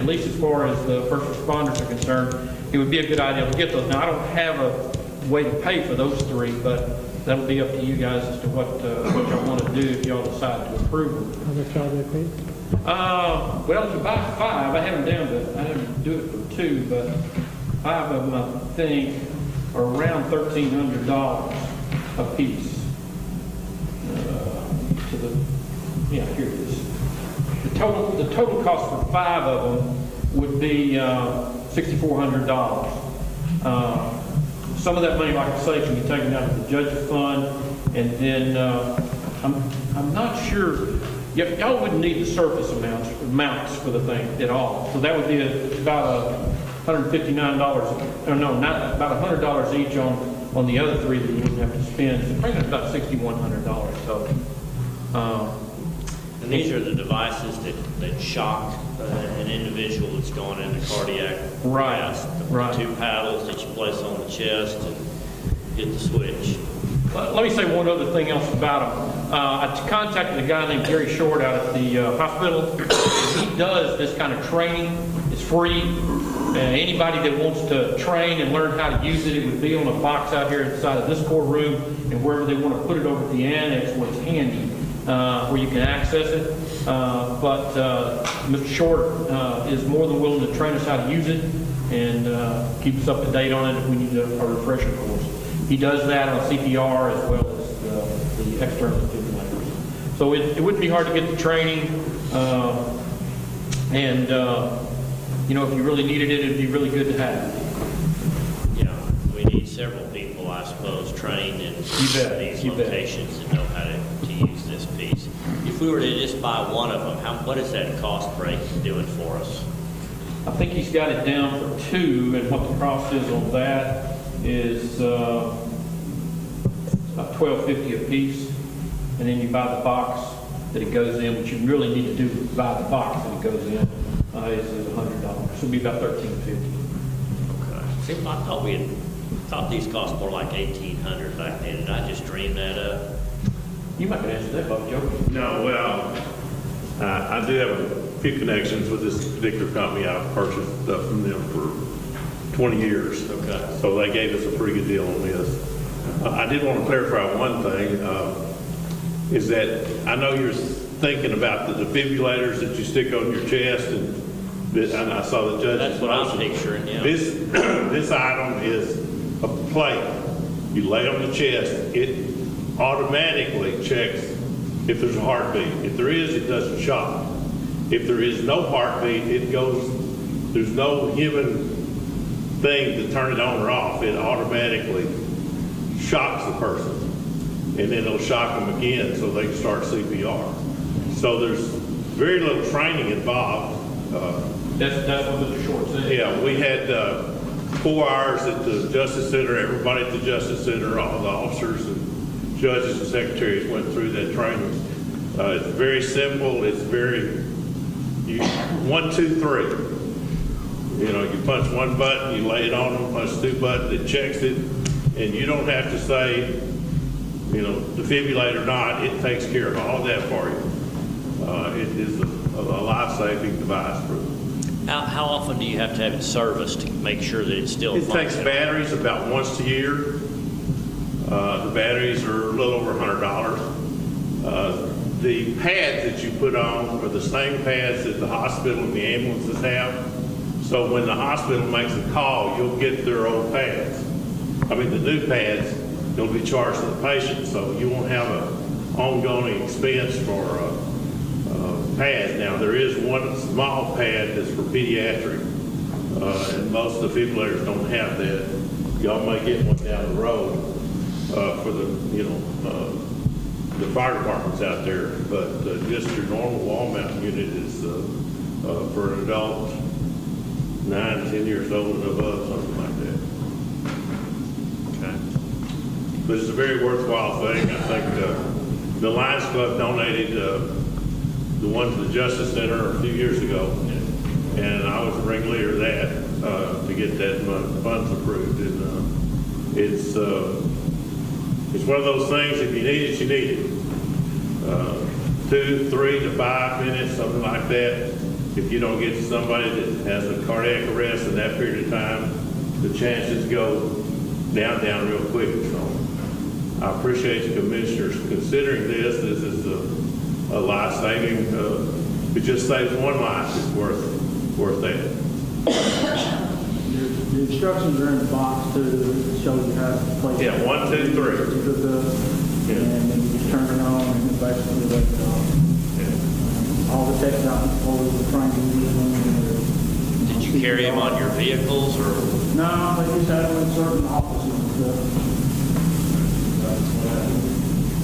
K: at least as far as the first responders are concerned, it would be a good idea to get those. Now, I don't have a way to pay for those 3, but that'll be up to you guys as to what y'all want to do if y'all decide to approve them.
G: How much are they paid?
K: Well, to buy 5, I have them down to, I have to do it for 2, but 5 of them, I think, are around $1,300 a piece. Here it is. The total cost for 5 of them would be $6,400. Some of that money, like I say, can be taken out of the judge's fund, and then I'm not sure. Y'all wouldn't need the surface amounts for the thing at all. So that would be about $159, or no, not about $100 each on the other 3 that you wouldn't have to spend. So probably about $6,100 total.
A: And these are the devices that shock an individual that's gone into cardiac arrest.
K: Right.
A: The 2 paddles that you place on the chest and hit the switch.
K: Let me say one other thing else about them. I contacted a guy named Gary Short out at the hospital. He does this kind of training. It's free. Anybody that wants to train and learn how to use it, it would be on a box out here inside of this courtroom, and wherever they want to put it over at the annex where it's handy, where you can access it. But Mr. Short is more than willing to train us how to use it and keep us up to date on it if we need a refresher course. He does that on CPR as well as the external defibrillators. So it wouldn't be hard to get the training, and if you really needed it, it'd be really good to have.
A: Yeah, we need several people, I suppose, trained in these locations that know how to use this piece. If we were to just buy one of them, what is that cost break doing for us?
K: I think he's got it down for 2, and what the cost is on that is about $12.50 a piece, and then you buy the box that it goes in. What you really need to do is buy the box that it goes in. Is $100. So it'll be about $13.50.
A: Okay. See, I thought these cost more like $1,800 back then, and I just dreamed that up.
K: You might can answer that, Bob Joe.
L: No, well, I do have a few connections with this particular company. I've purchased stuff from them for 20 years.
A: Okay.
L: So they gave us a pretty good deal on this. I did want to clarify one thing, is that I know you're thinking about the defibrillators that you stick on your chest, and I saw the judge's
A: That's what I'm
L: motion.
A: picturing, yeah.
L: This item is a plate. You lay on the chest, it automatically checks if there's a heartbeat. If there is, it doesn't shock. If there is no heartbeat, it goes, there's no human thing to turn it on or off. It automatically shocks the person, and then it'll shock them again so they can start CPR. So there's very little training involved.
K: That's what the short said.
L: Yeah, we had 4 hours at the Justice Center. Everybody at the Justice Center, all the officers and judges and secretaries went through that training. It's very simple. It's very, 1, 2, 3. You know, you punch one button, you lay it on them, punch 2 buttons, it checks it, and you don't have to say, you know, defibrillate or not. It takes care of all of that for you. It is a life-saving device for them.
A: How often do you have to have it serviced to make sure that it's still
L: It takes
A: functioning?
L: batteries about once a year. The batteries are a little over $100. The pads that you put on are the same pads that the hospital and the ambulances have. So when the hospital makes a call, you'll get their old pads. I mean, the new pads, they'll be charged to the patient, so you won't have an ongoing expense for pads. Now, there is one small pad that's for pediatric, and most defibrillators don't have that. Y'all may get one down the road for the, the fire departments out there, but just your normal wall mount unit is for an adult 9, 10 years old and above, something like that.
A: Okay.
L: But it's a very worthwhile thing. I think the Lions Club donated the one to the Justice Center a few years ago, and I was the ringleader of that to get that funds approved. And it's one of those things. If you need it, you need it. 2, 3 to 5 minutes, something like that. If you don't get to somebody that has a cardiac arrest in that period of time, the chances go down real quick. So I appreciate the commissioners considering this. This is a life-saving. It just saves one life. It's worth that.
D: The instructions are in the box too. It shows you how to place it.
L: Yeah, 1, 2, 3.
D: And then you just turn it on and it basically wakes it on. All the technology before we were trying to use them.
A: Did you carry them on your vehicles, or?
D: No, they just had them in certain offices and stuff.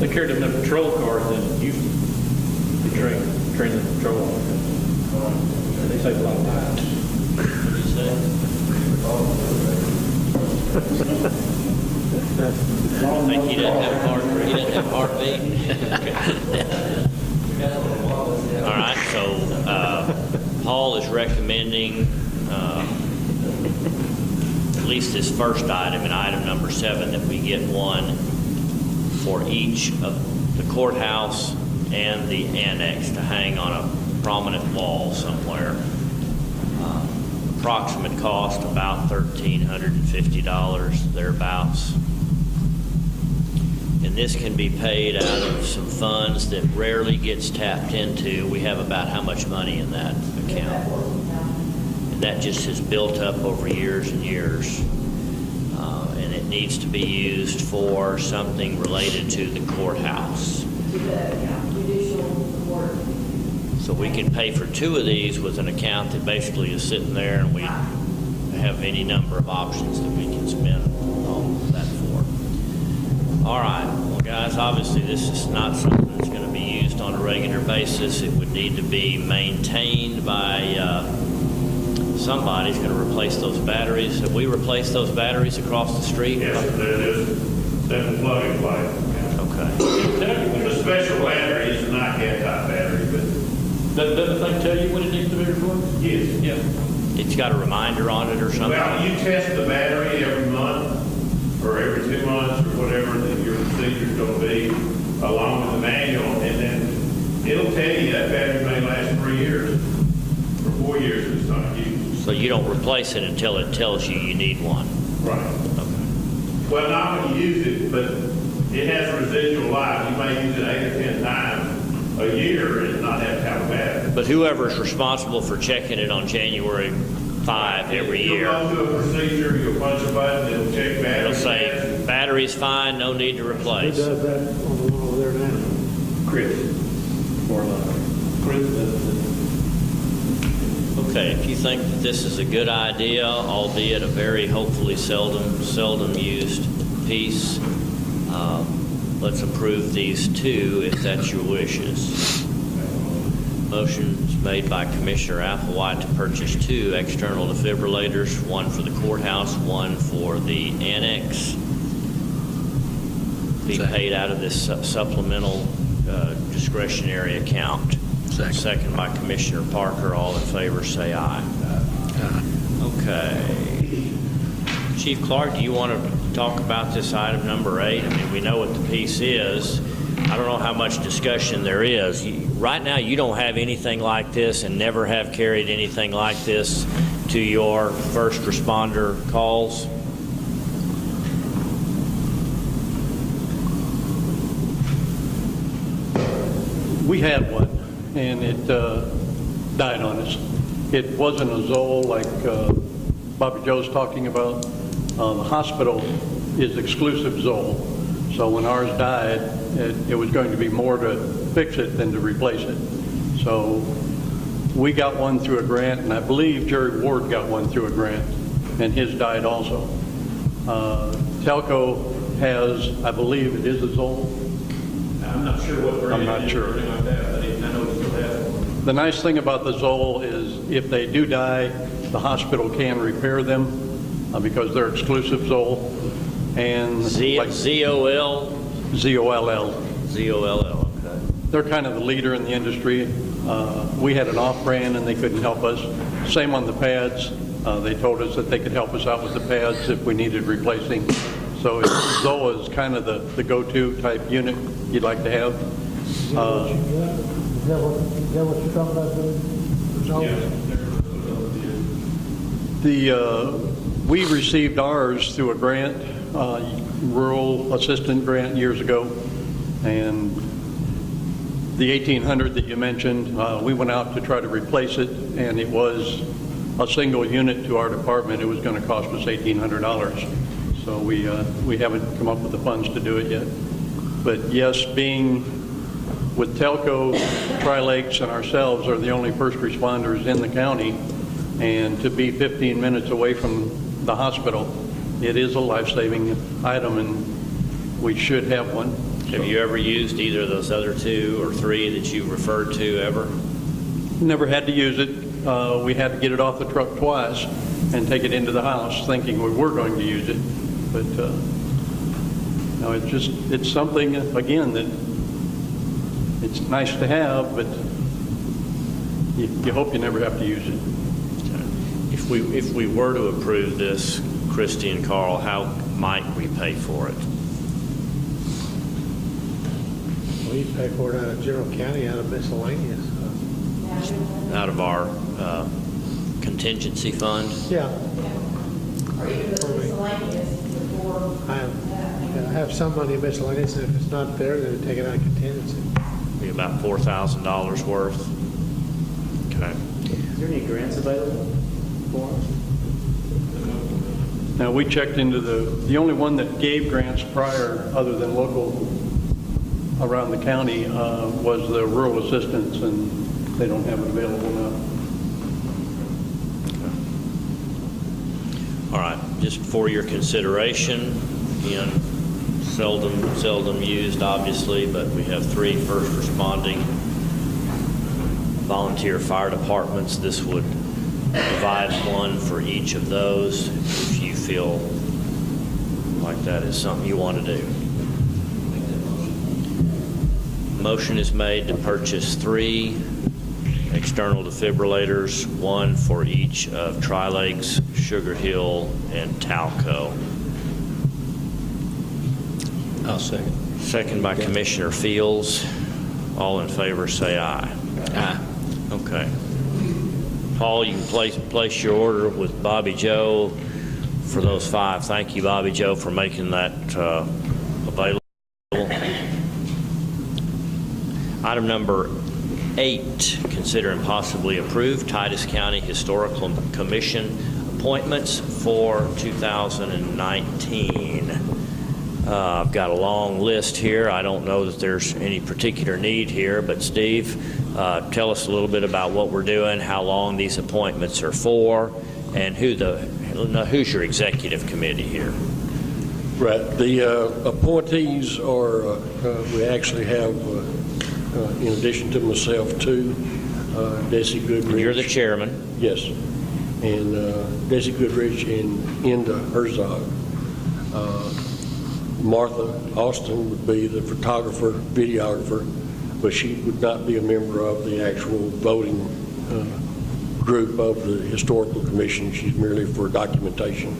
K: They carried them in the patrol cars, then you train the patrol. They save a lot of time.
A: What did you say? I think he doesn't have heartbeat. All right, so Paul is recommending at least this first item, and item number 7, that we get one for each of the courthouse and the annex to hang on a prominent wall somewhere. Approximate cost about $1,350, thereabouts. And this can be paid out of some funds that rarely gets tapped into. We have about how much money in that account? And that just has built up over years and years. And it needs to be used for something related to the courthouse. So we can pay for 2 of these with an account that basically is sitting there, and we have any number of options that we can spend all that for. All right, well guys, obviously this is not something that's going to be used on a regular basis. It would need to be maintained by somebody's going to replace those batteries. Have we replaced those batteries across the street?
L: Yes, they're just plug and play.
A: Okay.
L: The special battery is not gas-type battery, but
K: Doesn't the thing tell you when it needs to be replaced?
L: yes.
K: Yeah.
A: It's got a reminder on it or something?
L: Well, you test the battery every month or every 2 months or whatever that your procedure's going to be, along with the manual, and then it'll tell you that battery may last 3 years or 4 years if it's not used.
A: So you don't replace it until it tells you you need one?
L: Right. Well, not when you use it, but it has residual life. You may use it 8 or 10 times a year and not have to have a battery.
A: But whoever's responsible for checking it on January 5 every year,
L: You'll go through a procedure, you'll punch a button, it'll check battery.
A: it'll say, battery's fine, no need to
G: Who
A: replace.
G: does that on the one over there now?
L: Chris. Chris does it.
A: Okay, if you think that this is a good idea, albeit a very hopefully seldom used piece, let's approve these two if that's your wishes. Motion's made by Commissioner Applewhite to purchase 2 external defibrillators, one for the courthouse, one for the annex. Be paid out of this supplemental discretionary account. Second by Commissioner Parker. All in favor, say aye. Okay. Chief Clark, do you want to talk about this item number 8? I mean, we know what the piece is. I don't know how much discussion there is. Right now, you don't have anything like this and never have carried anything like this to your first responder calls?
M: We had one, and it died on us. It wasn't a Zoll like Bobby Joe's talking about. The hospital is exclusive Zoll, so when ours died, it was going to be more to fix it than to replace it. So we got one through a grant, and I believe Jerry Ward got one through a grant, and his died also. Telco has, I believe it is a Zoll.
K: I'm not sure what brand
M: I'm not
K: it is
M: sure.
K: or anything like that, but I know it still has one.
M: The nice thing about the Zoll is if they do die, the hospital can repair them because they're exclusive Zoll. And like
A: ZOL?
M: ZOLL.
A: ZOLL, okay.
M: They're kind of the leader in the industry. We had an off-brand and they couldn't help us. Same on the pads. They told us that they could help us out with the pads if we needed replacing. So Zoll is kind of the go-to type unit you'd like to have.
G: Is that what you're talking about,
M: We received ours through a grant, rural assistant grant years ago, and the 1800 that you mentioned, we went out to try to replace it, and it was a single unit to our department. It was going to cost us $1,800. So we haven't come up with the funds to do it yet. But yes, being with Telco, Tri-Lakes, and ourselves are the only first responders in the county, and to be 15 minutes away from the hospital, it is a life-saving item, and we should have one.
A: Have you ever used either of those other 2 or 3 that you referred to ever?
M: Never had to use it. We had to get it off the truck twice and take it into the house thinking we were going to use it. But no, it's something, again, that it's nice to have, but you hope you never have to use it.
A: If we were to approve this, Christy and Carl, how might we pay for it?
G: We pay for it out of General County, out of miscellaneous.
A: Out of our contingency fund?
G: Yeah.
H: Or even the miscellaneous before.
G: I have some money in miscellaneous, and if it's not there, then we take it out of contingency.
A: Be about $4,000 worth. Okay.
J: Is there any grants available for us?
M: Now, we checked into the only one that gave grants prior, other than local around the county, was the rural assistance, and they don't have it available now.
A: All right, just for your consideration, again, seldom used, obviously, but we have 3 first responding volunteer fire departments. This would provide one for each of those if you feel like that is something you want to do. Motion is made to purchase 3 external defibrillators, 1 for each of Tri-Lakes, Sugar Hill, and Talco.
C: I'll second.
A: Second by Commissioner Fields. All in favor say aye.
C: Aye.
A: Okay. Paul, you can place your order with Bobby Joe for those 5. Thank you, Bobby Joe, for making that available. Item number 8, consider and possibly approve Titus County Historical Commission appointments for 2019. I've got a long list here. I don't know that there's any particular need here, but Steve, tell us a little bit about what we're doing, how long these appointments are for, and who's your executive committee here?
B: Right. The appointees are, we actually have, in addition to myself, 2, Desi Goodrich.
A: You're the chairman.
B: Yes. And Desi Goodrich and Enda Herzog. Martha Austin would be the photographer, videographer, but she would not be a member of the actual voting group of the Historical Commission. She's merely for documentation.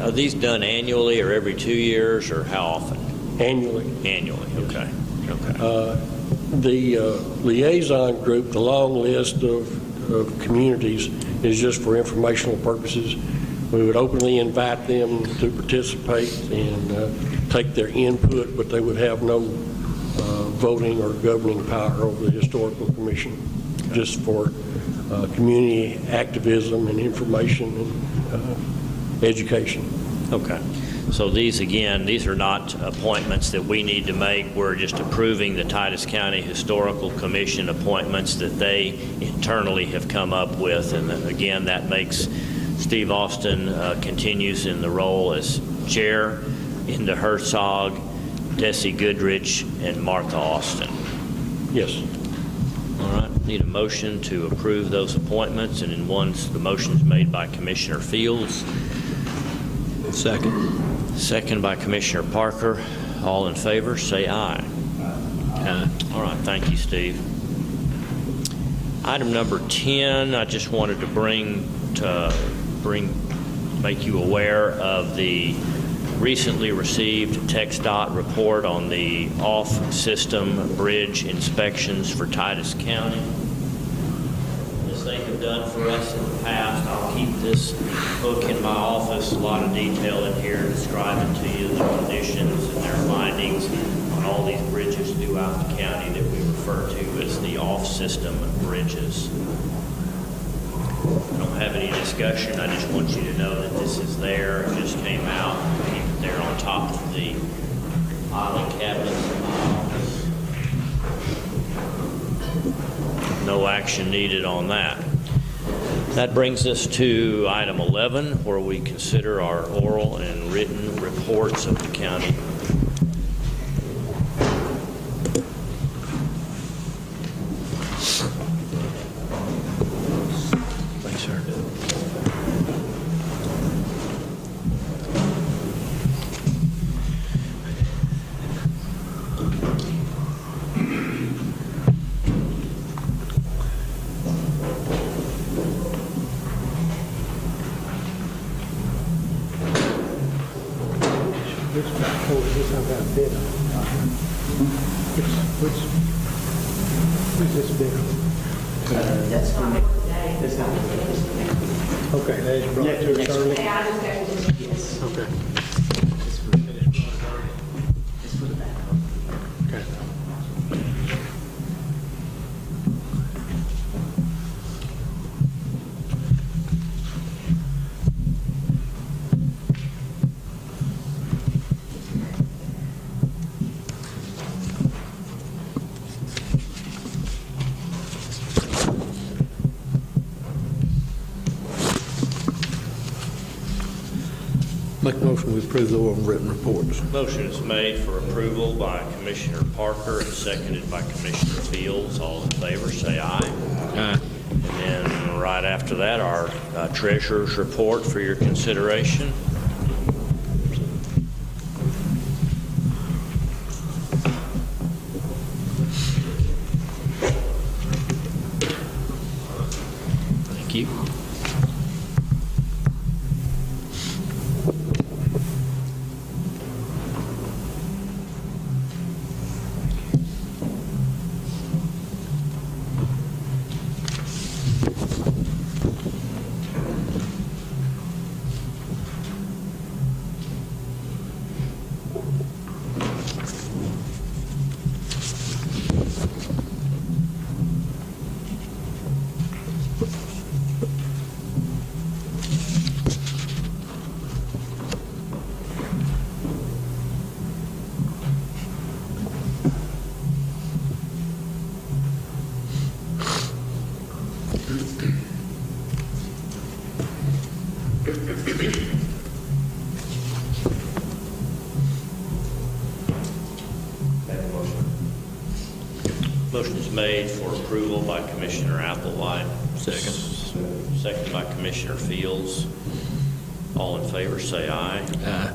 A: Are these done annually or every 2 years, or how often?
B: Annually.
A: Annually, okay.
B: The liaison group, the long list of communities, is just for informational purposes. We would openly invite them to participate and take their input, but they would have no voting or governing power over the Historical Commission, just for community activism and information and education.
A: Okay. So these, again, these are not appointments that we need to make. We're just approving the Titus County Historical Commission appointments that they internally have come up with. And again, that makes Steve Austin continues in the role as chair, Enda Herzog, Desi Goodrich, and Martha Austin.
B: Yes.
A: All right. Need a motion to approve those appointments, and in the motion's made by Commissioner Fields. Second by Commissioner Parker. All in favor, say aye. Aye. All right. Thank you, Steve. Item number 10, I just wanted to make you aware of the recently received TxDOT report on the off-system bridge inspections for Titus County. As they have done for us in the past, I'll keep this book in my office, a lot of detail in here describing to you the conditions and their findings on all these bridges throughout the county that we refer to as the off-system bridges. I don't have any discussion. I just want you to know that this is there. It just came out. Keep it there on top of the filing cabinets in my office. No action needed on that. That brings us to item 11, where we consider our oral and written reports of the county.
G: Who's this bid on?
H: That's not it today.
G: Okay, they just brought it to us early.
H: Hey, I just got to yes.
G: Okay. Okay.
C: Make a motion we approve the oral and written reports.
A: Motion is made for approval by Commissioner Parker and seconded by Commissioner Fields. All in favor, say aye. Aye. And then right after that, our treasurer's report for your consideration. Thank you. Motion is made for approval by Commissioner Applewhite. Second. Second by Commissioner Fields. All in favor, say aye.
C: Aye.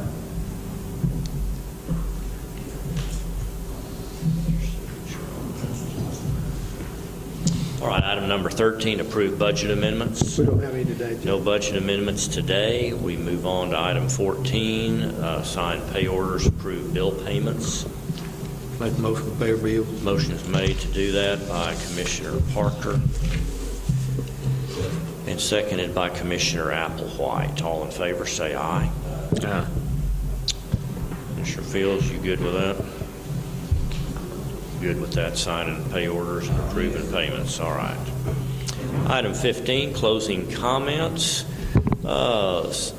A: All right, item number 13, approve budget amendments.
G: We don't have any today, Judge.
A: No budget amendments today. We move on to item 14, sign pay orders, approve bill payments.
C: Make the motion to pay our bills.
A: Motion is made to do that by Commissioner Parker and seconded by Commissioner Applewhite. All in favor, say aye.
C: Aye.
A: Commissioner Fields, you good with that? Good with that, signing pay orders and approving payments. All right. Item 15, closing comments.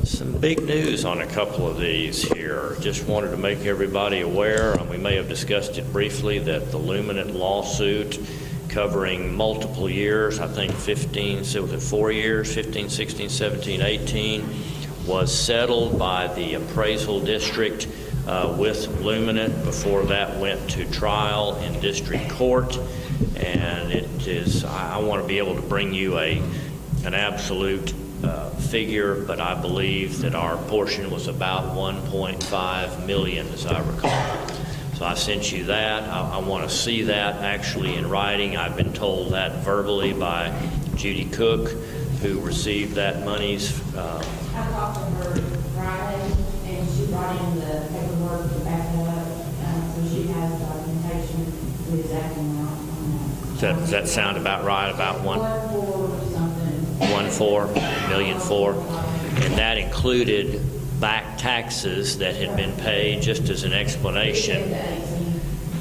A: Some big news on a couple of these here. Just wanted to make everybody aware, and we may have discussed it briefly, that the Luminant lawsuit covering multiple years, I think 15, so was it 4 years, 15, 16, 17, 18, was settled by the appraisal district with Luminant. Before that went to trial in district court, and it is, I want to be able to bring you an absolute figure, but I believe that our portion was about $1.5 million, as I recall. So I sent you that. I want to see that actually in writing. I've been told that verbally by Judy Cook, who received that monies.
H: I talked to her Friday, and she brought in the paperwork to back it up, so she has documentation with exactly amount on that.
A: Does that sound about right? About
H: 1.4 something.
A: 1.4 million, and that included back taxes that had been paid. Just as an explanation,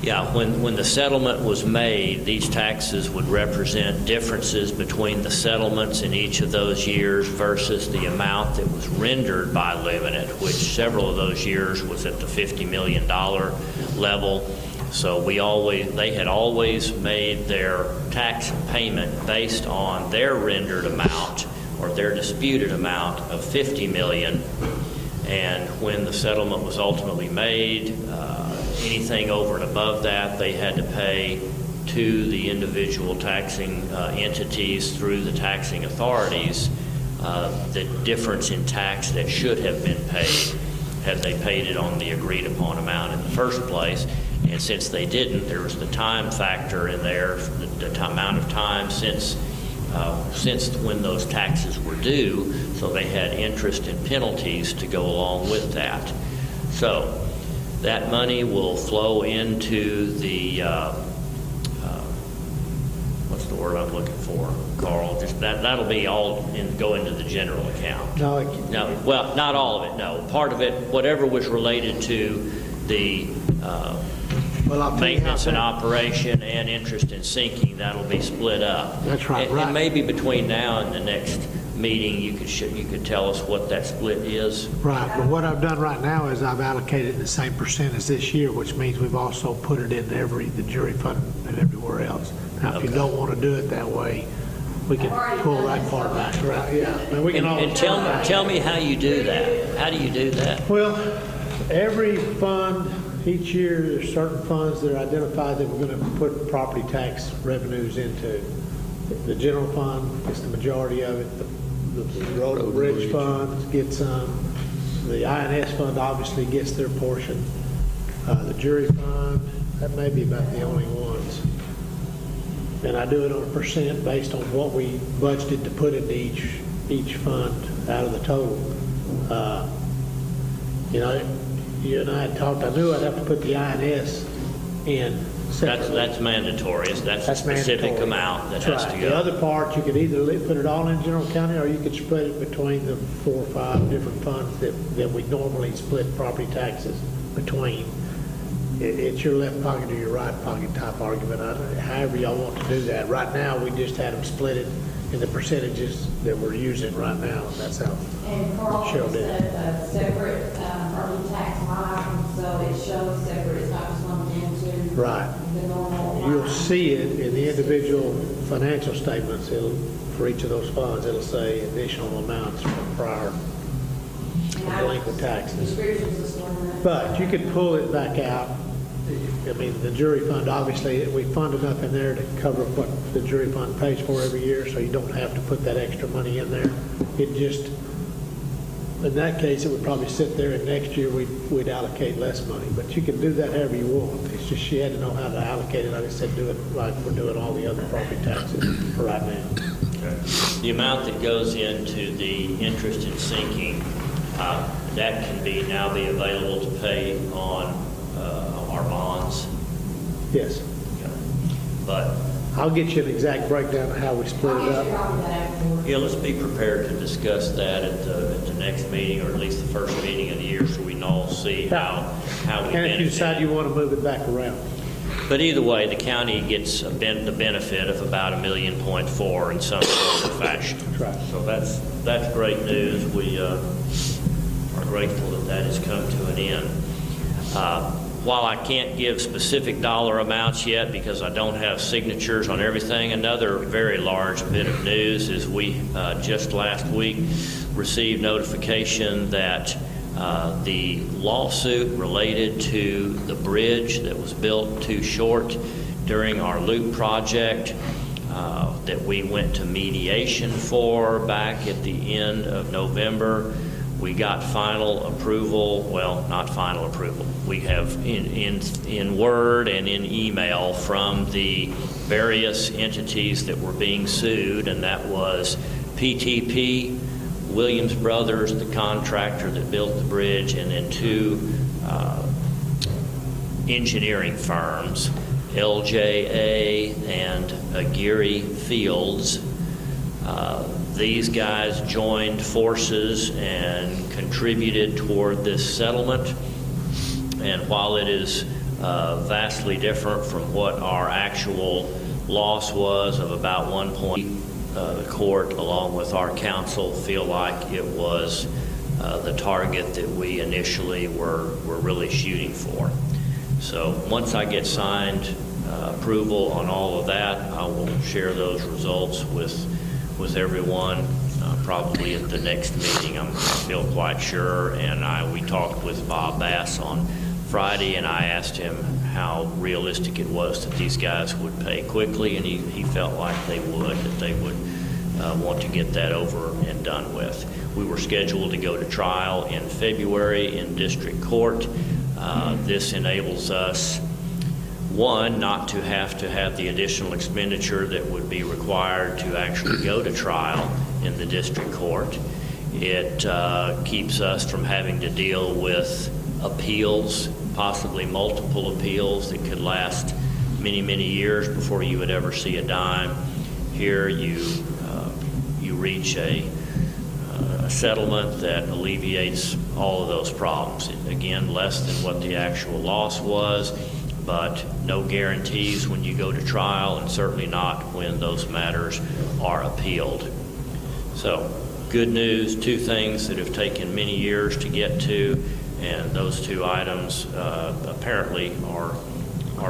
A: yeah, when the settlement was made, these taxes would represent differences between the settlements in each of those years versus the amount that was rendered by Luminant, which several of those years was at the $50 million level. So they had always made their tax payment based on their rendered amount or their disputed amount of $50 million. And when the settlement was ultimately made, anything over and above that, they had to pay to the individual taxing entities through the taxing authorities the difference in tax that should have been paid had they paid it on the agreed upon amount in the first place. And since they didn't, there was the time factor in there, the amount of time since when those taxes were due, so they had interest and penalties to go along with that. So that money will flow into the, what's the word I'm looking for, Carl? Just that'll be all go into the general account. No, well, not all of it, no. Part of it, whatever was related to the maintenance and operation and interest in sinking, that'll be split up.
G: That's right.
A: And maybe between now and the next meeting, you could tell us what that split is.
G: Right, but what I've done right now is I've allocated the same percent as this year, which means we've also put it in the jury fund and everywhere else. Now, if you don't want to do it that way, we can pull that part back, right? Yeah. And we can
A: And tell me how you do that. How do you do that?
G: Well, every fund, each year, there's certain funds that are identified that we're going to put property tax revenues into. The general fund gets the majority of it. The road and bridge fund gets some. The INS fund obviously gets their portion. The jury fund, that may be about the only ones. And I do it on a percent based on what we budgeted to put into each fund out of the total. You and I had talked, I knew I'd have to put the INS in separately.
A: That's mandatory. That's a specific
G: mandatory.
A: amount that
G: That's
A: has
G: right.
A: to go.
G: The other part, you could either put it all in general county, or you could spread it between the 4 or 5 different funds that we normally split property taxes between. It's your left pocket or your right pocket type argument. However y'all want to do that. Right now, we just had them split it in the percentages that we're using right now. That's how
H: And Carl
G: Cheryl did it.
H: a separate property tax line, so it shows separate, it's not just lumped into
G: Right.
H: the normal line.
G: You'll see it in the individual financial statements. For each of those funds, it'll say additional amounts from prior delinquent taxes. But you could pull it back out I mean, the jury fund, obviously, we fund enough in there to cover what the jury fund pays for every year, so you don't have to put that extra money in there. It just, in that case, it would probably sit there, and next year we'd allocate less money. But you can do that however you want. It's just she had to know how to allocate it. Like I said, do it like we're doing all the other property taxes for right now.
A: The amount that goes into the interest and sinking, that can now be available to pay on our bonds.
G: Yes.
A: But
G: I'll get you an exact breakdown of how we split it up.
A: yeah, let's be prepared to discuss that at the next meeting, or at least the first meeting of the year, so we can all see how we
G: And if
A: benefit.
G: you decide you want to move it back around.
A: But either way, the county gets the benefit of about $1.4 million in some form or fashion.
G: Right.
A: So that's great news. We are grateful that has come to an end. While I can't give specific dollar amounts yet because I don't have signatures on everything, another very large bit of news is we just last week received notification that the lawsuit related to the bridge that was built too short during our loop project that we went to mediation for back at the end of November. We got final approval, well, not final approval. We have in word and in email from the various entities that were being sued, and that was PTP, Williams Brothers, the contractor that built the bridge, and then two engineering firms, LJA and Aguirre Fields. These guys joined forces and contributed toward this settlement. And while it is vastly different from what our actual loss was of about 1 point, the court, along with our counsel, feel like it was the target that we initially were really shooting for. So once I get signed approval on all of that, I will share those results with everyone, probably at the next meeting. I feel quite sure. And we talked with Bob Bass on Friday, and I asked him how realistic it was that these guys would pay quickly, and he felt like they would want to get that over and done with. We were scheduled to go to trial in February in district court. This enables us, one, not to have the additional expenditure that would be required to actually go to trial in the district court. It keeps us from having to deal with appeals, possibly multiple appeals that could last many, many years before you would ever see a dime. Here you reach a settlement that alleviates all of those problems. Again, less than what the actual loss was, but no guarantees when you go to trial, and certainly not when those matters are appealed. So, good news, two things that have taken many years to get to, and those two items apparently are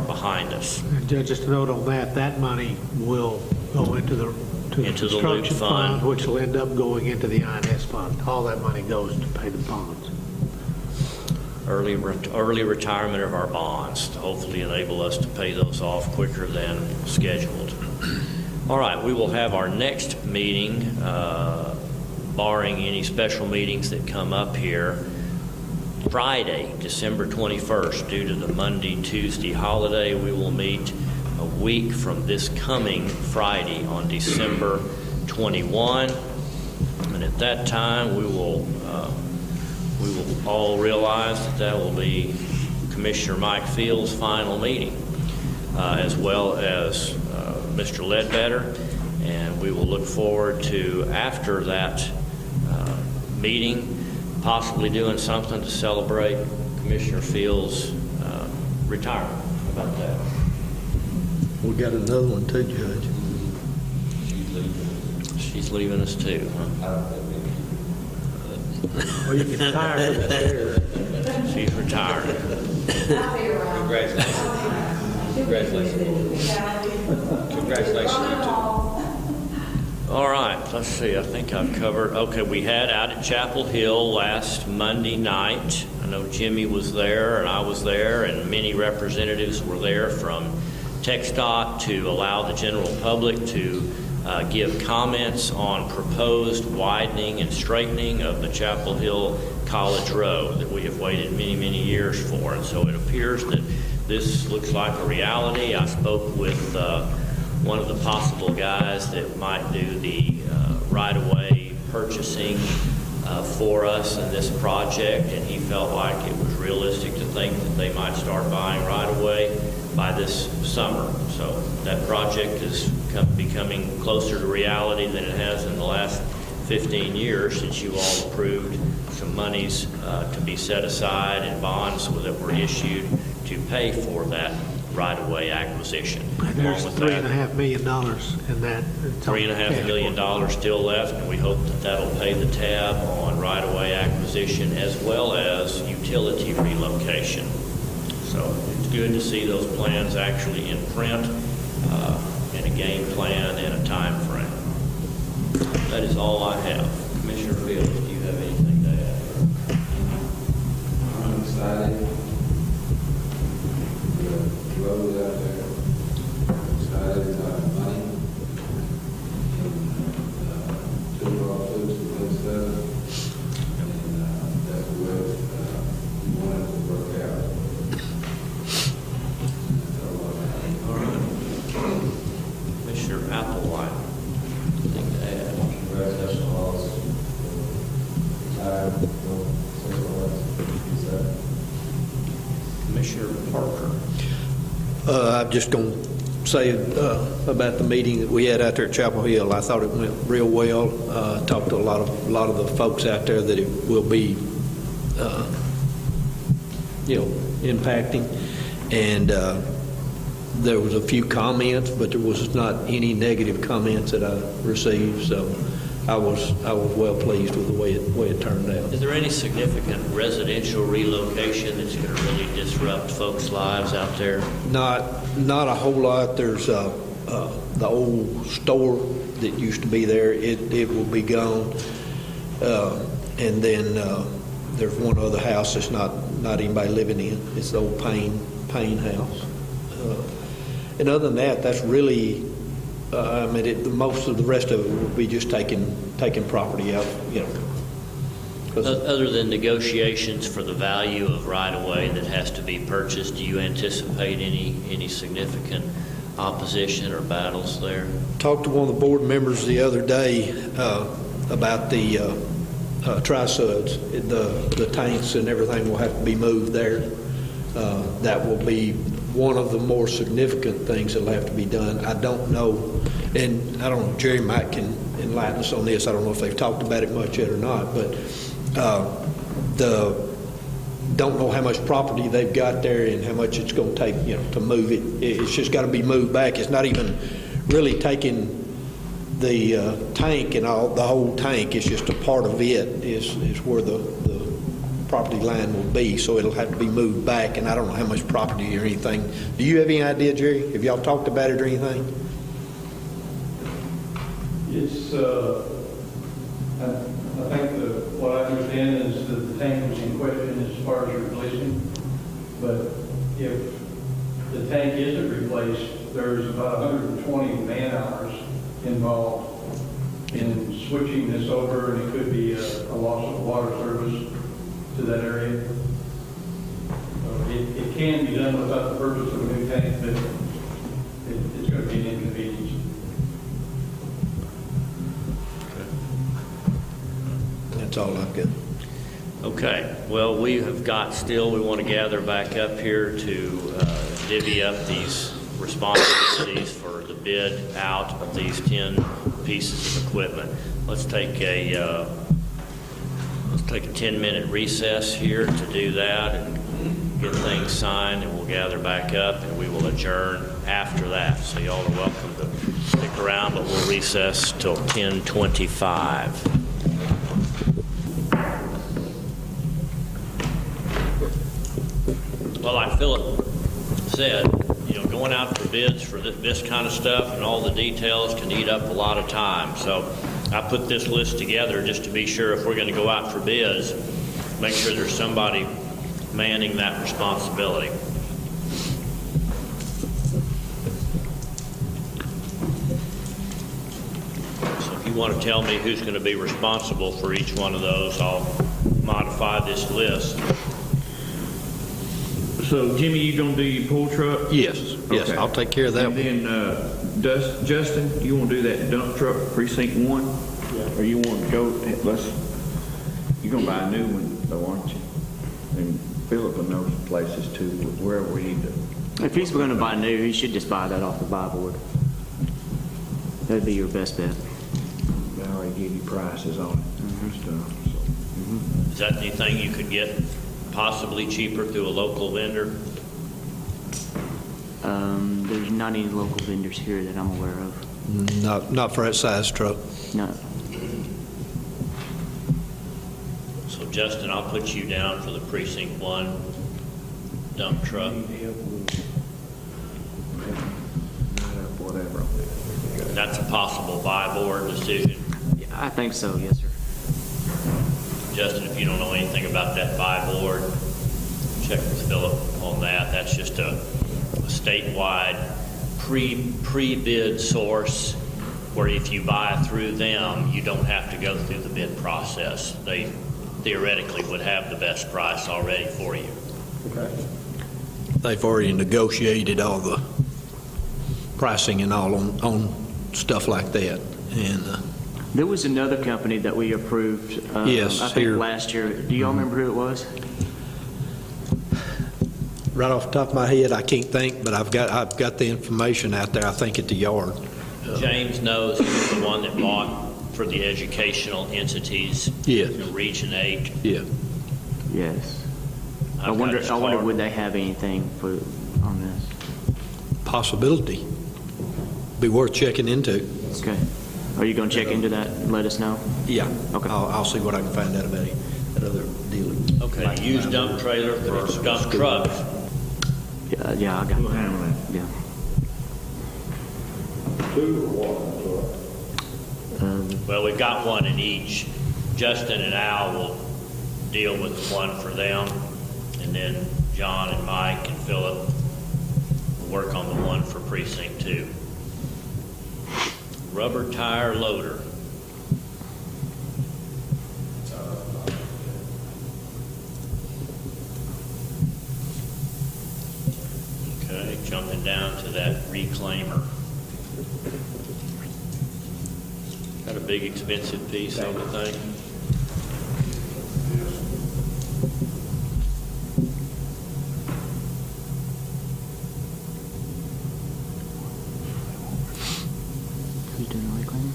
A: behind us.
G: Judge, just a note on that money will go into the
A: Into the loop
G: construction
A: fund.
G: which will end up going into the INS fund. All that money goes to pay the bonds.
A: Early retirement of our bonds to hopefully enable us to pay those off quicker than scheduled. All right, we will have our next meeting, barring any special meetings that come up here, Friday, December 21st. Due to the Monday-Tuesday holiday, we will meet a week from this coming Friday on December 21. And at that time, we will all realize that will be Commissioner Mike Field's final meeting, as well as Mr. Ledbetter. And we will look forward to, after that meeting, possibly doing something to celebrate Commissioner Field's retirement. How about that?
C: We got another one too, Judge.
A: She's leaving us too, huh?
G: Or you can retire from the chair.
A: She's retired.
I: Congratulations. Congratulations. Congratulations, you two.
A: All right, let's see, I think I've covered, okay, we had out at Chapel Hill last Monday night. I know Jimmy was there, and I was there, and many representatives were there from TxDOT to allow the general public to give comments on proposed widening and straightening of the Chapel Hill College Road that we have waited many, many years for. And so it appears that this looks like a reality. I spoke with one of the possible guys that might do the right-of-way purchasing for us in this project, and he felt like it was realistic to think that they might start buying right-of-way by this summer. So that project is becoming closer to reality than it has in the last 15 years since you all approved some monies to be set aside and bonds that were issued to pay for that right-of-way acquisition.
G: There's $3.5 million in that.
A: $3.5 million still left, and we hope that that'll pay the tab on right-of-way acquisition as well as utility relocation. So it's good to see those plans actually in print, and a game plan and a time frame. That is all I have. Commissioner Fields, do you have anything to add?
I: I'm excited. The road out there. I'm excited about money. And two raw foods and good stuff. And that's the way we want it to work out.
A: All right. Commissioner Applewhite, anything to add?
I: Congratulations on all this.
A: Commissioner Parker.
C: I'm just going to say about the meeting that we had out there at Chapel Hill. I thought it went real well. Talked to a lot of the folks out there that it will be, impacting. And there was a few comments, but there was not any negative comments that I received. So I was well pleased with the way it turned out.
A: Is there any significant residential relocation that's going to really disrupt folks' lives out there?
C: Not a whole lot. There's the old store that used to be there. It will be gone. And then there's one other house that's not anybody living in. It's the old Payne house. And other than that, that's really, most of the rest of it will be just taking property out,
A: Other than negotiations for the value of right-of-way that has to be purchased, do you anticipate any significant opposition or battles there?
C: Talked to one of the board members the other day about the tri-suds. The tanks and everything will have to be moved there. That will be one of the more significant things that will have to be done. I don't know, and I don't know, Jerry Mike can enlighten us on this. I don't know if they've talked about it much yet or not, but don't know how much property they've got there and how much it's going to take, to move it. It's just got to be moved back. It's not even really taking the tank and all, the whole tank. It's just a part of it is where the property line will be, so it'll have to be moved back, and I don't know how much property or anything. Do you have any idea, Jerry? Have y'all talked about it or anything?
N: It's, I think what I understand is that the tank was in question as far as replacing, but if the tank isn't replaced, there's about 120 man-hours involved in switching this over, and it could be a loss of water service to that area. It can be done without the purchase of a new tank, but it's going to be an inconvenience.
C: That's all I've got.
A: Okay. Well, we want to gather back up here to divvy up these responsibilities for the bid out of these 10 pieces of equipment. Let's take a 10-minute recess here to do that and get things signed, and we'll gather back up and we will adjourn after that. So y'all are welcome to stick around, but we'll recess till 10:25. Well, like Philip said, going going out for bids for this kind of stuff and all the details can eat up a lot of time. So I put this list together just to be sure if we're going to go out for bids, make sure there's somebody manning that responsibility. So if you want to tell me who's going to be responsible for each one of those, I'll modify this list.
O: So Jimmy, you gonna do your pull truck?
C: Yes,
O: Okay.
C: I'll take care of that one.
O: And then, Justin, you wanna do that dump truck precinct 1? Or you want to go, you're gonna buy a new one though, aren't you? And Philip will know some places too, wherever we need to.
E: If he's going to buy new, he should just buy that off the buy board. That'd be your best bet.
O: They already give you prices on it and stuff, so.
A: Is that anything you could get possibly cheaper through a local vendor?
E: There's not any local vendors here that I'm aware of.
C: Not for that size truck.
E: No.
A: So Justin, I'll put you down for the precinct 1 dump truck.
O: Whatever.
A: That's a possible buy board decision.
E: Yeah, I think so, yes, sir.
A: Justin, if you don't know anything about that buy board, check with Philip on that. That's just a statewide pre-bid source where if you buy through them, you don't have to go through the bid process. They theoretically would have the best price already for you.
C: Okay. They've already negotiated all the pricing and all on stuff like that. And
E: There was another company that we approved,
C: Yes,
E: I think
C: here.
E: last year. Do y'all remember who it was?
C: right off the top of my head, I can't think, but I've got the information out there, I think, at the yard.
A: James knows he was the one that bought for the educational entities.
C: Yes.
A: In Region 8.
C: Yeah.
E: Yes. I
A: I've got his
E: wonder
A: card.
E: would they have anything on this?
C: Possibility. Be worth checking into.
E: Okay. Are you going to check into that and let us know?
C: Yeah.
E: Okay.
C: I'll see what I can find out about it, that other deal.
A: Okay, used dump trailer for dump trucks.
E: Yeah, I got
O: We'll
E: it.
O: handle it.
E: Yeah.
L: 2 or 1?
A: Well, we've got one in each. Justin and Al will deal with the one for them, and then John and Mike and Philip will work on the one for precinct 2. Rubber tire loader. Okay, jumping down to that reclaimer. Got a big expensive piece, I would think.
E: Who's doing the reclaiming?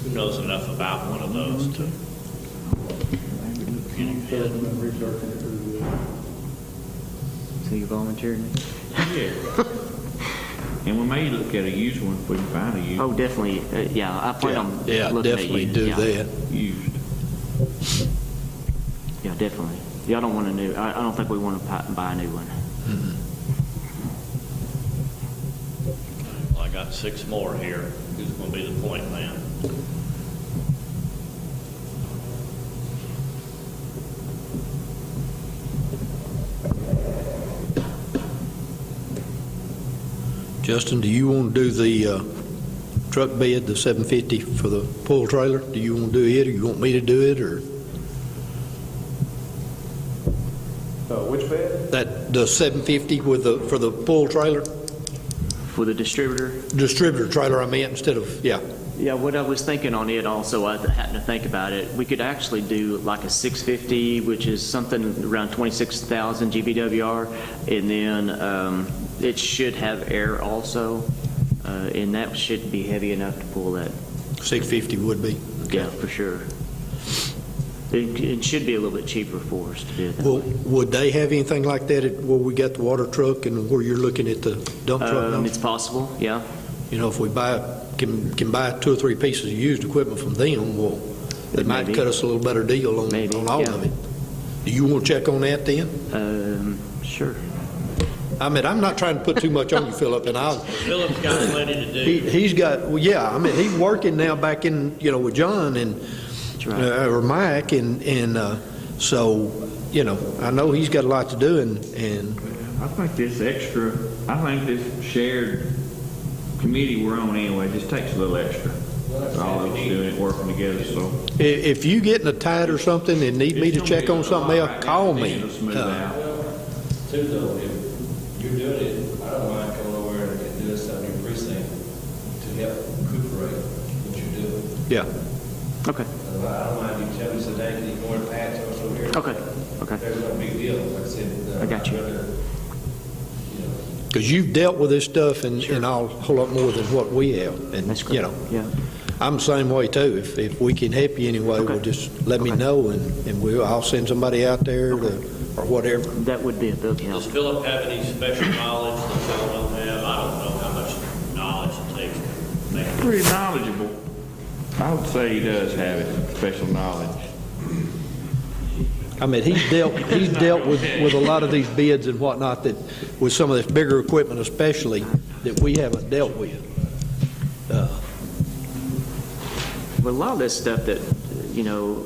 A: Who knows enough about one of those to get ahead?
E: So you volunteered me?
O: Yeah. And we may look at a used one if we can find a used.
E: Oh, definitely. Yeah, I plan on
C: Yeah,
E: looking at
C: definitely
E: you.
C: do
E: Yeah.
C: that.
O: Used.
E: Yeah, definitely. Y'all don't want a new, I don't think we want to buy a new one.
A: Well, I got 6 more here. Who's going to be the point man?
C: Justin, do you want to do the truck bed, the 750 for the pull trailer? Do you want to do it, or you want me to do it, or?
F: Which bed?
C: The 750 for the pull trailer?
E: For the distributor?
C: Distributor trailer, I meant, instead of, yeah.
E: Yeah, what I was thinking on it also, I happened to think about it, we could actually do like a 650, which is something around 26,000 GVWR, and then it should have air also, and that should be heavy enough to pull that.
C: 650 would be.
E: Yeah, for sure. It should be a little bit cheaper for us to do it that
C: Well,
E: way.
C: would they have anything like that where we got the water truck and where you're looking at the dump truck now?
E: It's possible, yeah.
C: You know, if we can buy 2 or 3 pieces of used equipment from them, well, they might
E: Maybe.
C: cut us a little better deal on all
E: yeah.
C: of it. Do you want to check on that then?
E: Sure.
C: I mean, I'm not trying to put too much on you, Philip, and
A: Philip's got plenty to do.
C: he's got, well, yeah, I mean, he's working now back in, with John and, or Mike, and so, I know he's got a lot to do, and
O: I think this shared committee we're on anyway just takes a little extra. All of us doing it, working together, so.
C: if you get in a tie or something and need me to check on something else, call me.
I: Too, though, if you're doing it, I don't mind coming over and doing something in your precinct to help recuperate what you're doing.
C: Yeah.
E: Okay.
I: I don't mind you telling me today, can you go and patch us over here?
E: Okay.
I: There's no big deal, like I said.
E: I got you.
C: Because you've dealt with this stuff and a whole lot more than what we have. And,
E: That's great. Yeah.
C: I'm the same way too. If we can help you anyway, well, just let me know and I'll send somebody out there or whatever.
E: That would be a big help.
A: Does Philip have any special knowledge that Phil don't have? I don't know how much knowledge it takes to make it.
O: Pretty knowledgeable. I would say he does have it, special knowledge.
C: I mean, he's dealt with a lot of these bids and whatnot, that with some of this bigger equipment especially, that we haven't dealt with.
E: But a lot of this stuff that,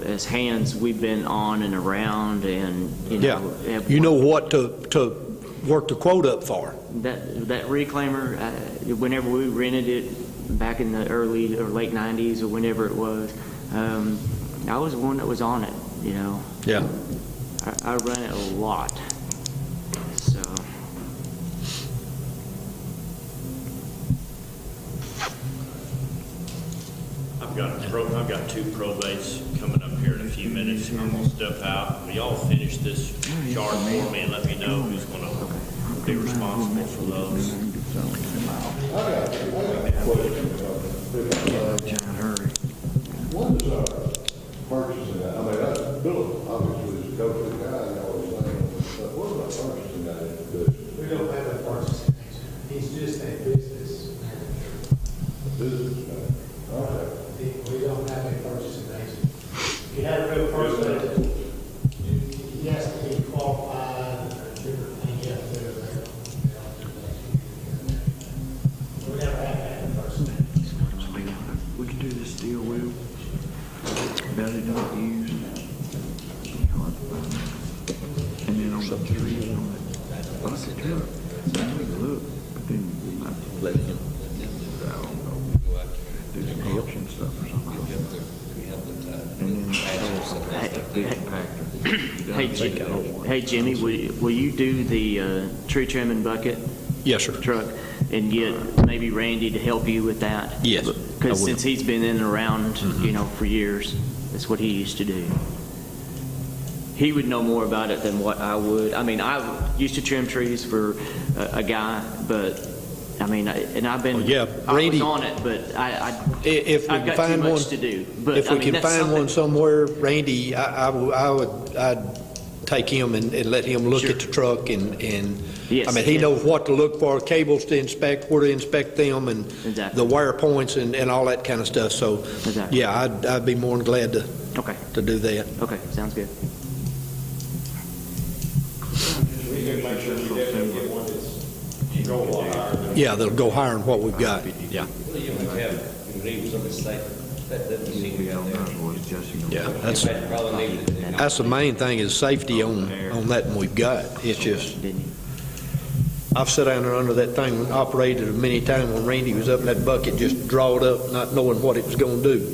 E: as hands, we've been on and around and,
C: You know what to work the quote up for.
E: That reclaimer, whenever we rented it back in the early or late 90s or whenever it was, I was the one that was on it,
C: Yeah.
E: I run it a lot. So.
A: I've got 2 probates coming up here in a few minutes. I'm gonna step out. Will y'all finish this chart for me and let me know who's gonna be responsible for those?
P: What is purchasing that? I mean, that's Philip, obviously, is a go-to guy, you always saying, but what about purchasing that institution?
G: We don't have a purchasing agent. He's just a business manager.
P: A business man? Okay.
G: We don't have a purchasing agent. You have a real person, he has to be qualified, and different things you have to do there. We never have had a purchasing agent.
O: We can do this deal, Will. About it not used. And then on the trees on it. Look, but then let him. I don't know. Do some auction stuff or something. And then
E: Hey, Jimmy, will you do the tree trimming bucket?
C: Yes, sir.
E: Truck, and get maybe Randy to help you with that?
C: Yes, I
E: Because
C: will.
E: since he's been in and around, for years, that's what he used to do. He would know more about it than what I would. I mean, I used to trim trees for a guy, but I've been, I was on it, but
C: if we
E: I've
C: can
E: got
C: find
E: too much
C: one,
E: to do. But
C: if we can
E: that's
C: find
E: something-
C: one somewhere, Randy, I'd take him and let him look at the truck and
E: Yes,
C: I mean, he
E: yeah.
C: knows what to look for, cables to inspect, where to inspect them, and
E: Exactly.
C: the wire points and all that kind of stuff. So,
E: Exactly.
C: yeah, I'd be more than glad to do that.
E: Okay, sounds good.
F: We can make sure we definitely get one that's go a lot higher than.
C: Yeah, they'll go higher than what we've got. Yeah.
I: Well, you would have, you need something safe, that machine down there.
C: Yeah,
I: Probably need it.
C: that's the main thing is safety on that one we've got. It's just, I've sat down there under that thing and operated it many times when Randy was up in that bucket, just draw it up, not knowing what it was going to do,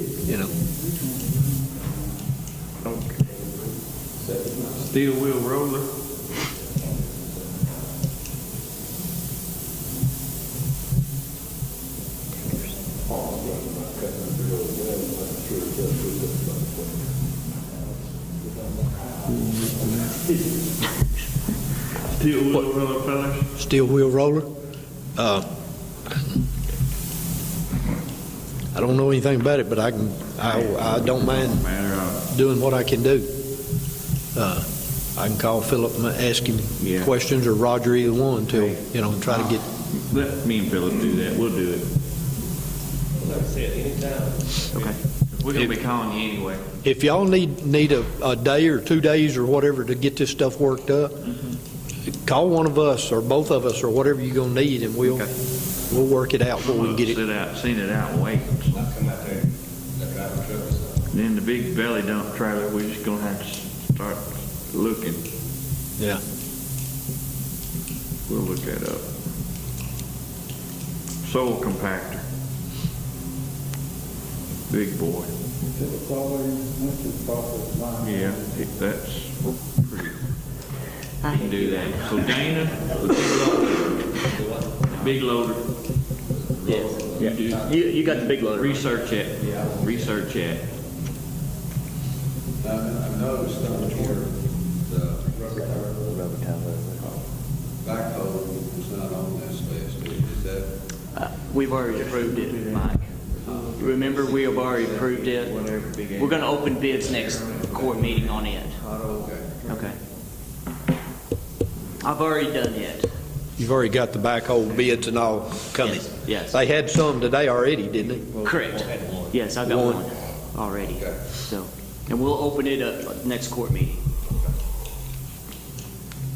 O: steel wheel roller. Steel wheel roller, fellas?
C: Steel wheel roller. I don't know anything about it, but I don't mind doing what I can do. I can call Philip and ask him questions, or Roger, either one, till, try to get.
O: Let me and Philip do that. We'll do it.
I: Like I said, anytime.
E: Okay.
O: We're going to be calling you anyway.
C: If y'all need a day or 2 days or whatever to get this stuff worked up, call one of us or both of us or whatever you're gonna need, and we'll work it out before we can get it.
O: Send it out and wait.
I: I'll come out there, look it out the truck.
O: Then the big belly dump trailer, we're just gonna have to start looking.
C: Yeah.
O: We'll look that up. Soil compactor. Big boy. Yeah, that's pretty. I can do that. So Dana, the big loader.
J: Yes.
O: You do.
J: You got the big loader.
O: Research it. Research it.
I: I noticed on here, the rubber tower backhoe was not on this list. Is that?
J: We've already approved it, Mike. Remember, we have already approved it. We're going to open bids next court meeting on it. Okay. I've already done it.
C: You've already got the backhoe bids and all coming.
J: Yes.
C: They had some today already, didn't they?
J: Correct. Yes, I've got one already. So, and we'll open it up next court meeting.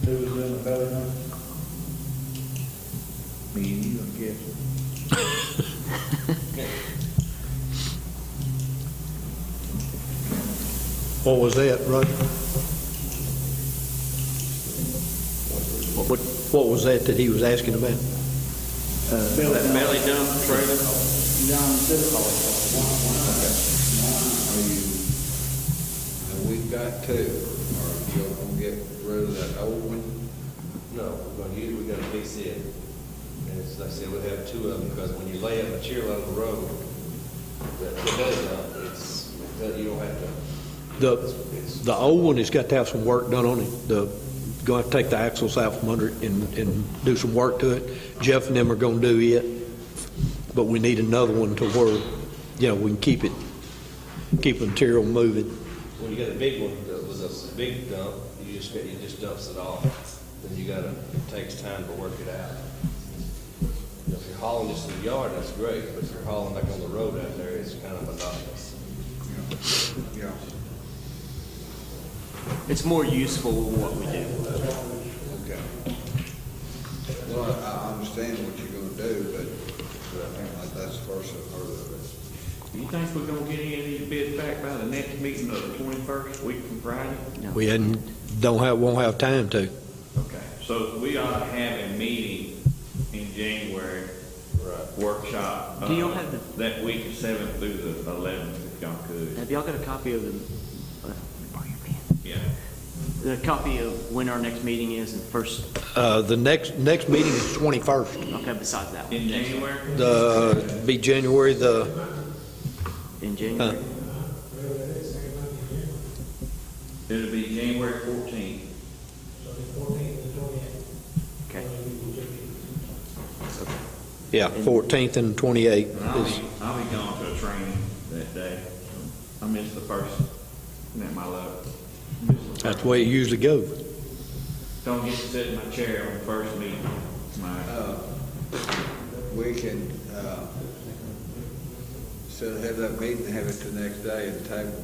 N: Who was in the belly dump?
O: Me and you, I guess.
C: What was that, Roger? What was that he was asking about?
O: That belly dump trailer.
I: And we've got two. Are you gonna get rid of that old one?
Q: No, we're gonna fix it. And it's, like I said, we'll have two of them, because when you lay up material on the road, that does you don't have to.
C: The old one has got to have some work done on it. Going to take the axles out from under it and do some work to it. Jeff and them are going to do it, but we need another one to where, we can keep the material moving.
Q: When you got a big one, that was a big dump, you just dumps it off. Then it takes time to work it out. If you're hauling this to the yard, that's great, but if you're hauling like on the road out there, it's kind of monotonous.
I: Yeah.
J: It's more useful than what we do.
I: Okay. Well, I understand what you're gonna do, but I think like that's the first I've heard of it.
O: Do you think we're gonna get any of these bids back by the next meeting of the 21st, week from Friday?
J: No.
C: We won't have time to.
O: Okay, so we ought to have a meeting in January, workshop.
J: Do y'all have
O: that week of 7th through the 11th, if y'all could?
J: Have y'all got a copy of
O: Yeah.
J: the copy of when our next meeting is and first?
C: The next meeting is 21st.
J: Okay, besides that one.
O: In January?
C: Be January
J: In January?
O: It'll be January 14th.
J: Okay.
C: Yeah, 14th and 28th.
O: I'll be gone to a training that day. I missed the first. Isn't that my luck?
C: That's the way it usually goes.
O: Don't get to sit in my chair on the first meeting.
I: We can, instead of have that meeting, have it the next day and table.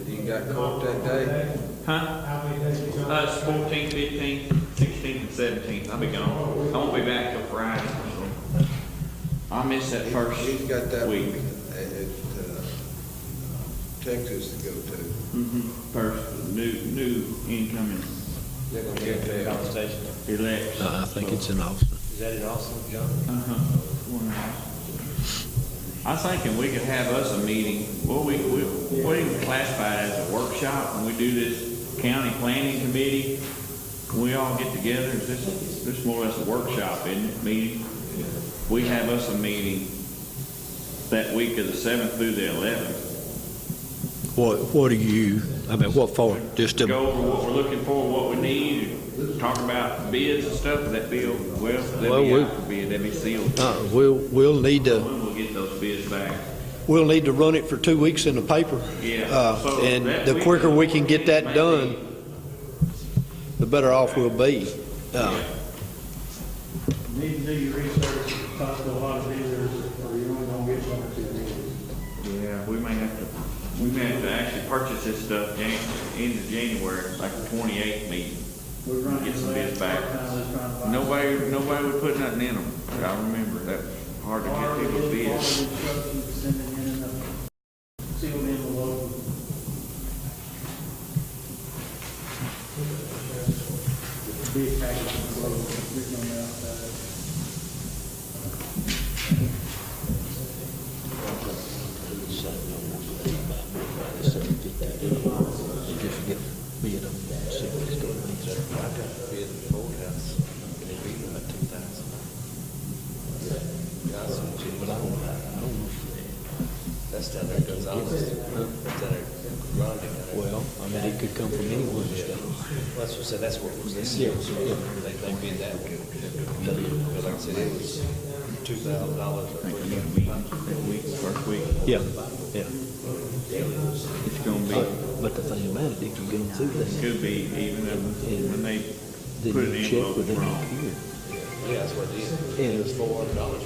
I: You got court that day?
O: Huh? It's 14th, 15th, 16th, and 17th. I'll be gone. I won't be back till Friday. So I missed that first week.
I: He's got that week at Texas to go to.
O: First, new incoming.
Q: They're going to get the conversation.
O: Elect.
C: I think it's in Austin.
Q: Is that in Austin, John?
O: I was thinking we could have us a meeting. Well, we can classify it as a workshop when we do this county planning committee. Can we all get together? Is this more or less a workshop, isn't it, meeting? We have us a meeting that week of the 7th through the 11th.
C: What do you, what for? Just to
O: Go over what we're looking for, what we need, talk about bids and stuff. That bill, that'll be out for bid, that'll be sealed.
C: we'll need to.
O: When we'll get those bids back.
C: We'll need to run it for 2 weeks in the paper.
O: Yeah.
C: And the quicker we can get that done, the better off we'll be.
N: Need to do your research, talk to a lot of dealers, or you're only gonna get 1 or 2 dealers.
O: Yeah, we may have to actually purchase this stuff in January, like the 28th meeting.
D: We're running
O: Get some bids back.
D: back.
O: Nobody would put nothing in them. I remember that was hard to get people bids.
D: Sending in a sealed envelope. Big package envelope written on the outside.
Q: That's down there, Gonzales. That's down there, Grande.
C: Well, I mean, it could come from anywhere.
Q: Well, that's what I said, that's what was this. They bid that one. But like I said, it was $2,000.
O: First week.
C: Yeah, yeah.
O: It's gonna be,
C: But the thing about it, it can go through that.
O: could be even when they
C: Then
O: put
C: you
O: it in
C: check
O: envelope
C: with them
O: wrong.
C: here.
Q: Yeah, that's what it is.
C: And-
Q: It was $400.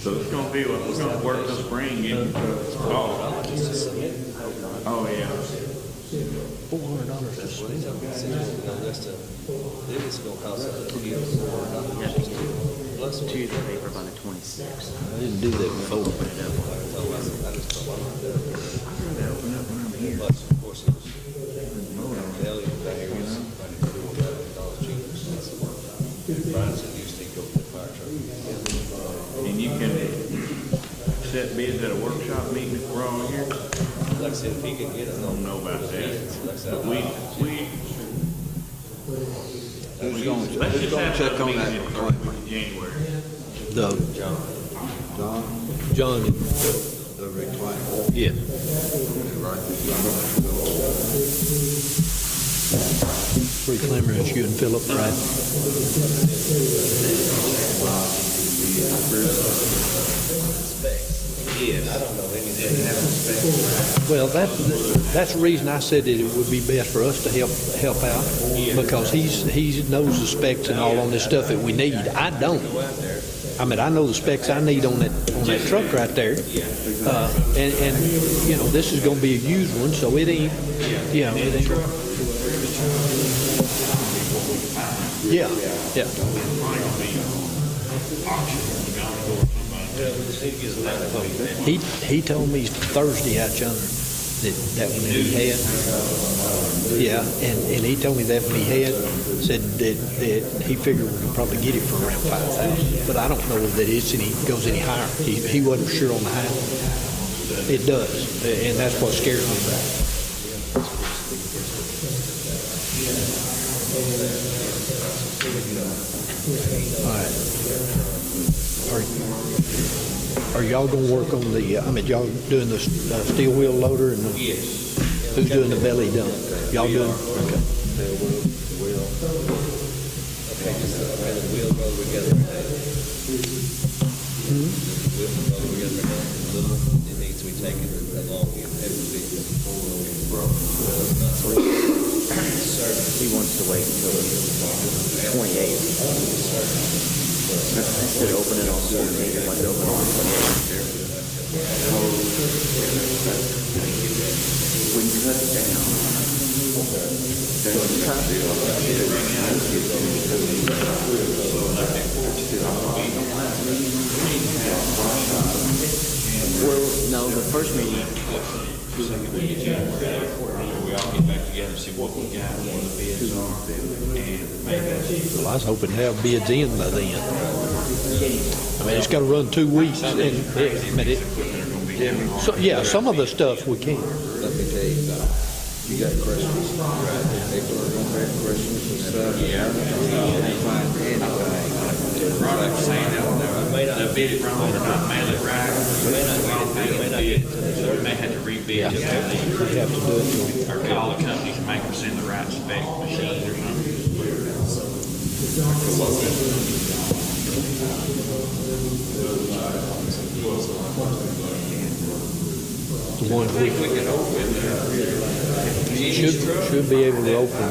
O: So it's gonna be, we're gonna work this spring getting the fall.
Q: Just to submit.
O: Oh, yeah.
C: $400 to
Q: That's what he's
C: spend.
Q: talking about. That's to, it was gonna cost us $400. Plus,
J: To the paper by the 26th.
C: I didn't do that before.
Q: I just told him I'm done. Plus, of course, it was, Elliot back here was about $4,000 cheaper. Brian said you just need to go for the fire truck.
O: And you can set bids at a workshop meeting if we're all here.
Q: Like I said, if he can get it,
O: I don't know about that.
Q: like I said,
O: But let's just have
C: check
O: a
C: on
O: meeting
C: that
O: in the first week of January.
C: John, yeah. Pretty clamorous, you and Philip, right?
Q: I don't know anything.
C: Well, that's the reason I said that it would be best for us to help out, because he knows the specs and all on this stuff that we need. I don't. I mean, I know the specs I need on that truck right there. And you know, this is gonna be a used one, so it ain't, you know, it ain't. Yeah, yeah. He told me Thursday out yonder that one that he had. Yeah, and he told me that one he had, said that he figured we could probably get it for around 5,000. But I don't know that it goes any higher. He wasn't sure on the high. It does, and that's what scares me about it. Are y'all gonna work on the, I mean, y'all doing the steel wheel loader and the?
Q: Yes.
C: Who's doing the belly dump? Y'all doing? Okay.
Q: Okay, the wheel roll together. Wheel roll together. It needs to be taken along with every
J: He wants to wait until the 28th. Instead of opening on the 14th, he wants to open on the 28th. When you cut it down, well, no, the first meeting.
Q: We all get back together and see what we got, what the bids are, and maybe.
C: Well, I was hoping to have bids in by then. I mean, it's gotta run 2 weeks and so, yeah, some of the stuff we can.
I: Let me tell you, you got Christmas. People are gonna have Christmas and stuff. Yeah. They find anything.
O: Roger's saying that the bid it wrong or not mail it right. We may have to rebid it.
C: We have to do it.
O: Or call the companies and make them send the right spec machines or something.
C: The one we should be able to open.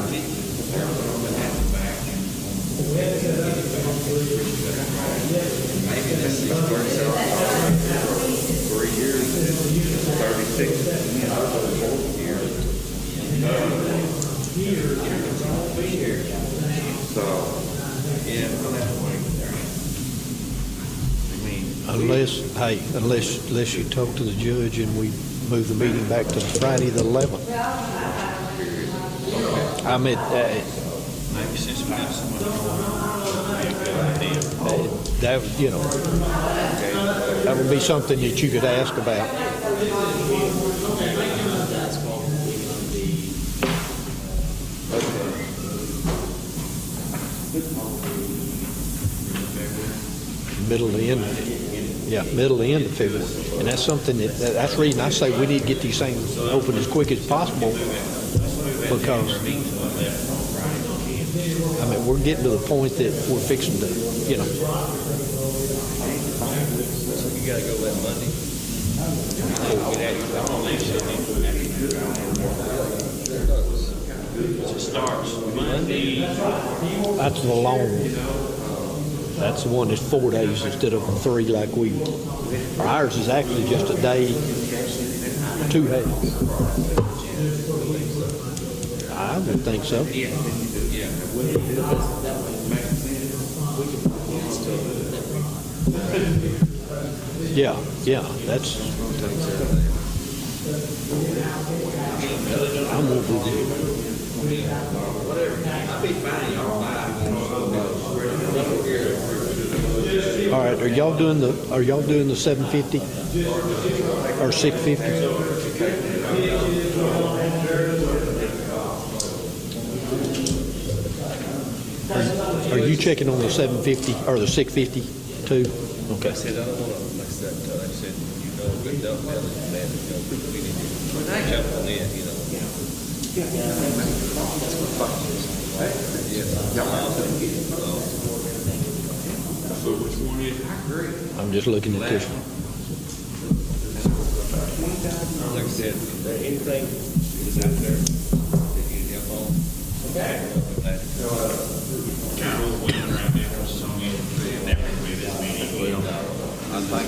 O: So, yeah, we'll have to wait there. I mean,
C: Unless you talk to the judge and we move the meeting back to Friday the 11th. I mean,
O: maybe since we got so much going on, that'd be a good idea.
C: that, that would be something that you could ask about. Middle to end, middle to end of February. And that's something that's the reason I say we need to get these things open as quick as possible, because, I mean, we're getting to the point that we're fixing to,
Q: You gotta go that Monday.
O: It starts Monday.
C: that's the long one. That's the one that's 4 days instead of 3 like we, ours is actually just a day, 2 days. I would think so. Yeah, that's. I'm gonna do All right, are y'all doing the 750 or 650? Are you checking on the 750 or the 650 too? Okay.
Q: I said, I don't want to, like I said, good dump bell is bad, we need to jump on it,
O: So which one is, I agree.
C: I'm just looking at this one.
Q: Like I said, if there anything is out there that you need help on, okay.
O: Kind of waiting right there for some of you, and never be this meeting.
R: I think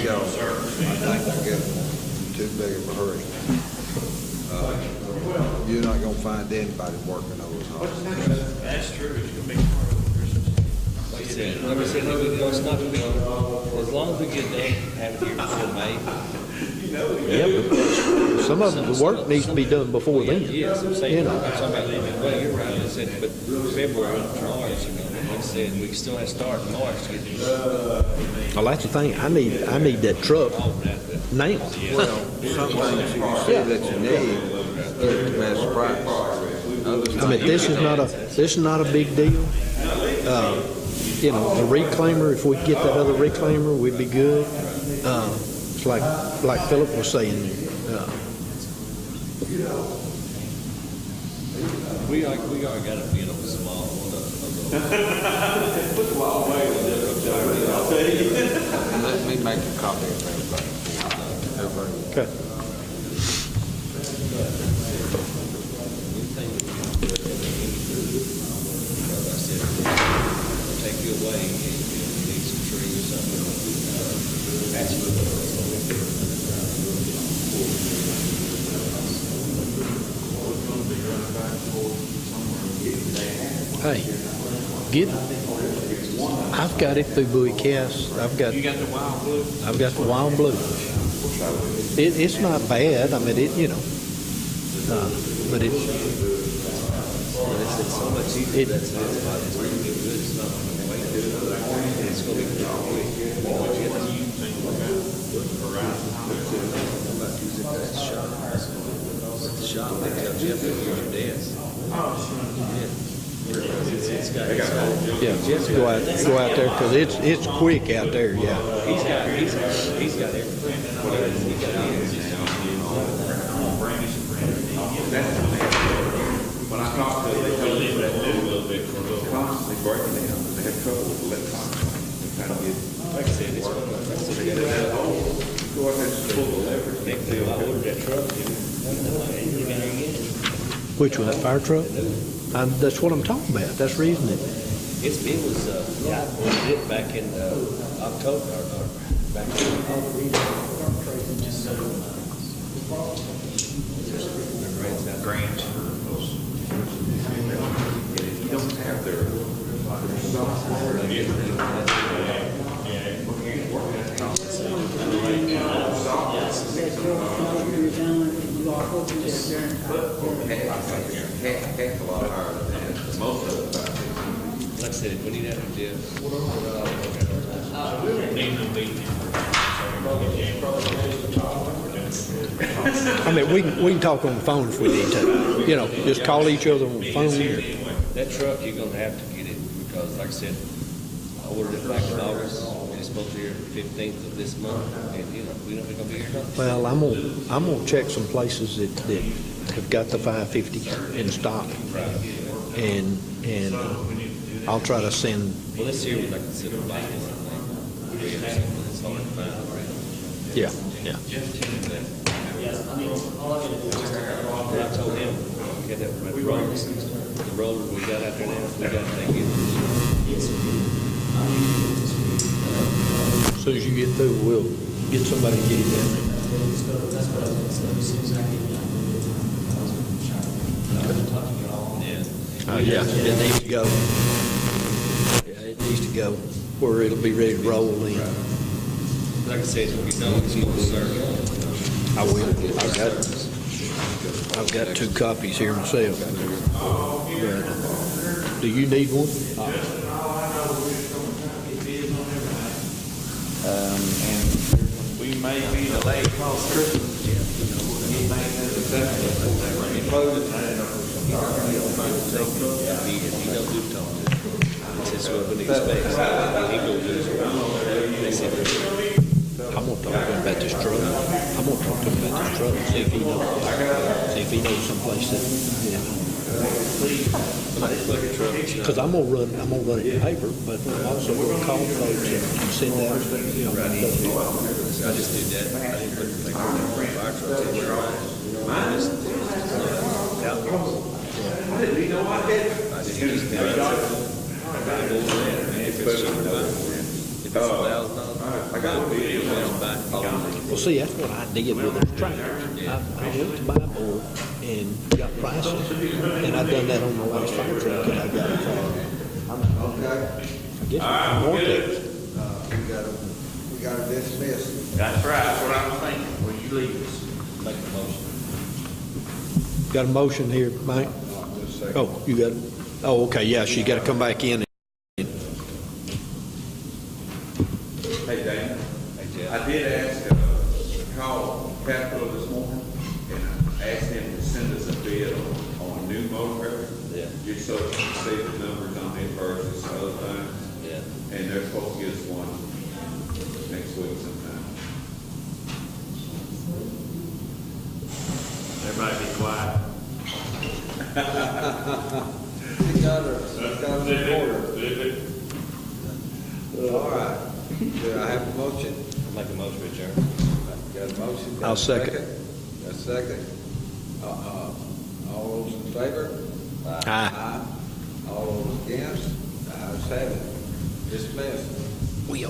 R: y'all, I get too big of a hurry. You're not gonna find anybody working overtime.
O: That's true, it's gonna be part of Christmas.
Q: Like I said, it's not gonna be, as long as we get done, have it here before May.
C: Yeah, but some of the work needs to be done before then.
Q: Yes, I'm saying, somebody leaving, well, you're right, I said, but February, March, like I said, we still have to start in March to get these.
C: Well, that's the thing, I need that truck now.
R: Well, some things you see that you need is the best price.
C: I mean, this is not a big deal. The reclaimer, if we could get that other reclaimer, we'd be good. It's like Philip was saying.
Q: We are got to be in a small one.
R: Let me make a copy of everybody.
C: Okay.
Q: Take you away, you need some tree or something.
C: Hey, I've got it through Bowie Cass.
O: You got the wild blue?
C: I've got the wild blue. It's not bad. I mean, but it's
Q: so much easier. That's why it's going to be good. It's not going to wait. It's going to be quick. About using that shop. The shop, they tell Jeff to use your desk. It's got
C: go out there because it's quick out there. Yeah.
Q: He's got everything. He got
O: When I talked to them, they told me that a little bit for a little while.
N: Constantly breaking down. They have trouble with electronics. They kind of get.
Q: like I said, it's going to, like I said, they got to
N: Go ahead and pull the leverage.
Q: I ordered that truck.
C: Which one? That fire truck? That's what I'm talking about. That's the reason
Q: It was, I ordered it back in October, or back in
O: Grants for those. You don't
I: have their heck a lot higher than that. Most of it,
Q: Like I said, if we need to have a Jeff.
C: I mean, we can talk on the phone if we need to. You know, just call each other on the phone.
Q: That truck, you're gonna have to get it, because like I said, I ordered it back in August, and it's supposed to be here the 15th of this month, and you know, we don't think it'll be here.
C: Well, I'm gonna check some places that have got the 550 in stock. And I'll try to send.
Q: Well, this year, we'd like to sit on back or something. It's hard to find.
C: Yeah.
Q: I told him, get that roller, the roller we got out there now, we got to take it.
C: As soon as you get through, we'll get somebody to get it down there. Yeah, it needs to go. Yeah, it needs to go where it'll be ready to roll in.
Q: Like I said, if you know it's going to serve.
C: I will. I've got 2 copies here myself. But, do you need one?
O: And we may be delayed across Christmas.
Q: If he don't do talk to him, it's what we expect. He go do his work. They said,
C: I'm gonna talk to him about this truck. I'm gonna talk to him about this truck, see if he knows someplace that, because I'm gonna run it in paper, but I'm also gonna call folks and send out, you know.
Q: I just did that. I didn't put the thing on the fire truck anywhere. I just I didn't even know I had. I just did it. If it's cheaper, if it's $1,000, I got a video.
C: Well, see, that's what I did with those tractors. I went to Bible and got prices, and I've done that on the last fire truck that I got. I guess more things.
R: We got to dismiss.
O: That's right, that's what I was thinking, when you leave us.
Q: Make the motion.
C: Got a motion here, Mike? Oh, you got it? Oh, okay, yeah, she got to come back in.
S: Hey, Dan.
Q: Hey, Jeff.
S: I did ask, call Capital this morning, and I asked him to send us a bid on a new motor grader.
Q: Yeah.
S: Just so we can see the numbers on it versus other things.
Q: Yeah.
S: And they're supposed to get us one next week sometime.
O: Everybody be quiet.
R: We got her All right. Do I have a motion?
Q: Make a motion to adjourn.
R: Got a motion? Got
C: I'll
R: a
C: second.
R: Got a second. All those in favor?
C: Aye.
R: All those against? Ayes have it. Dismissed.
C: We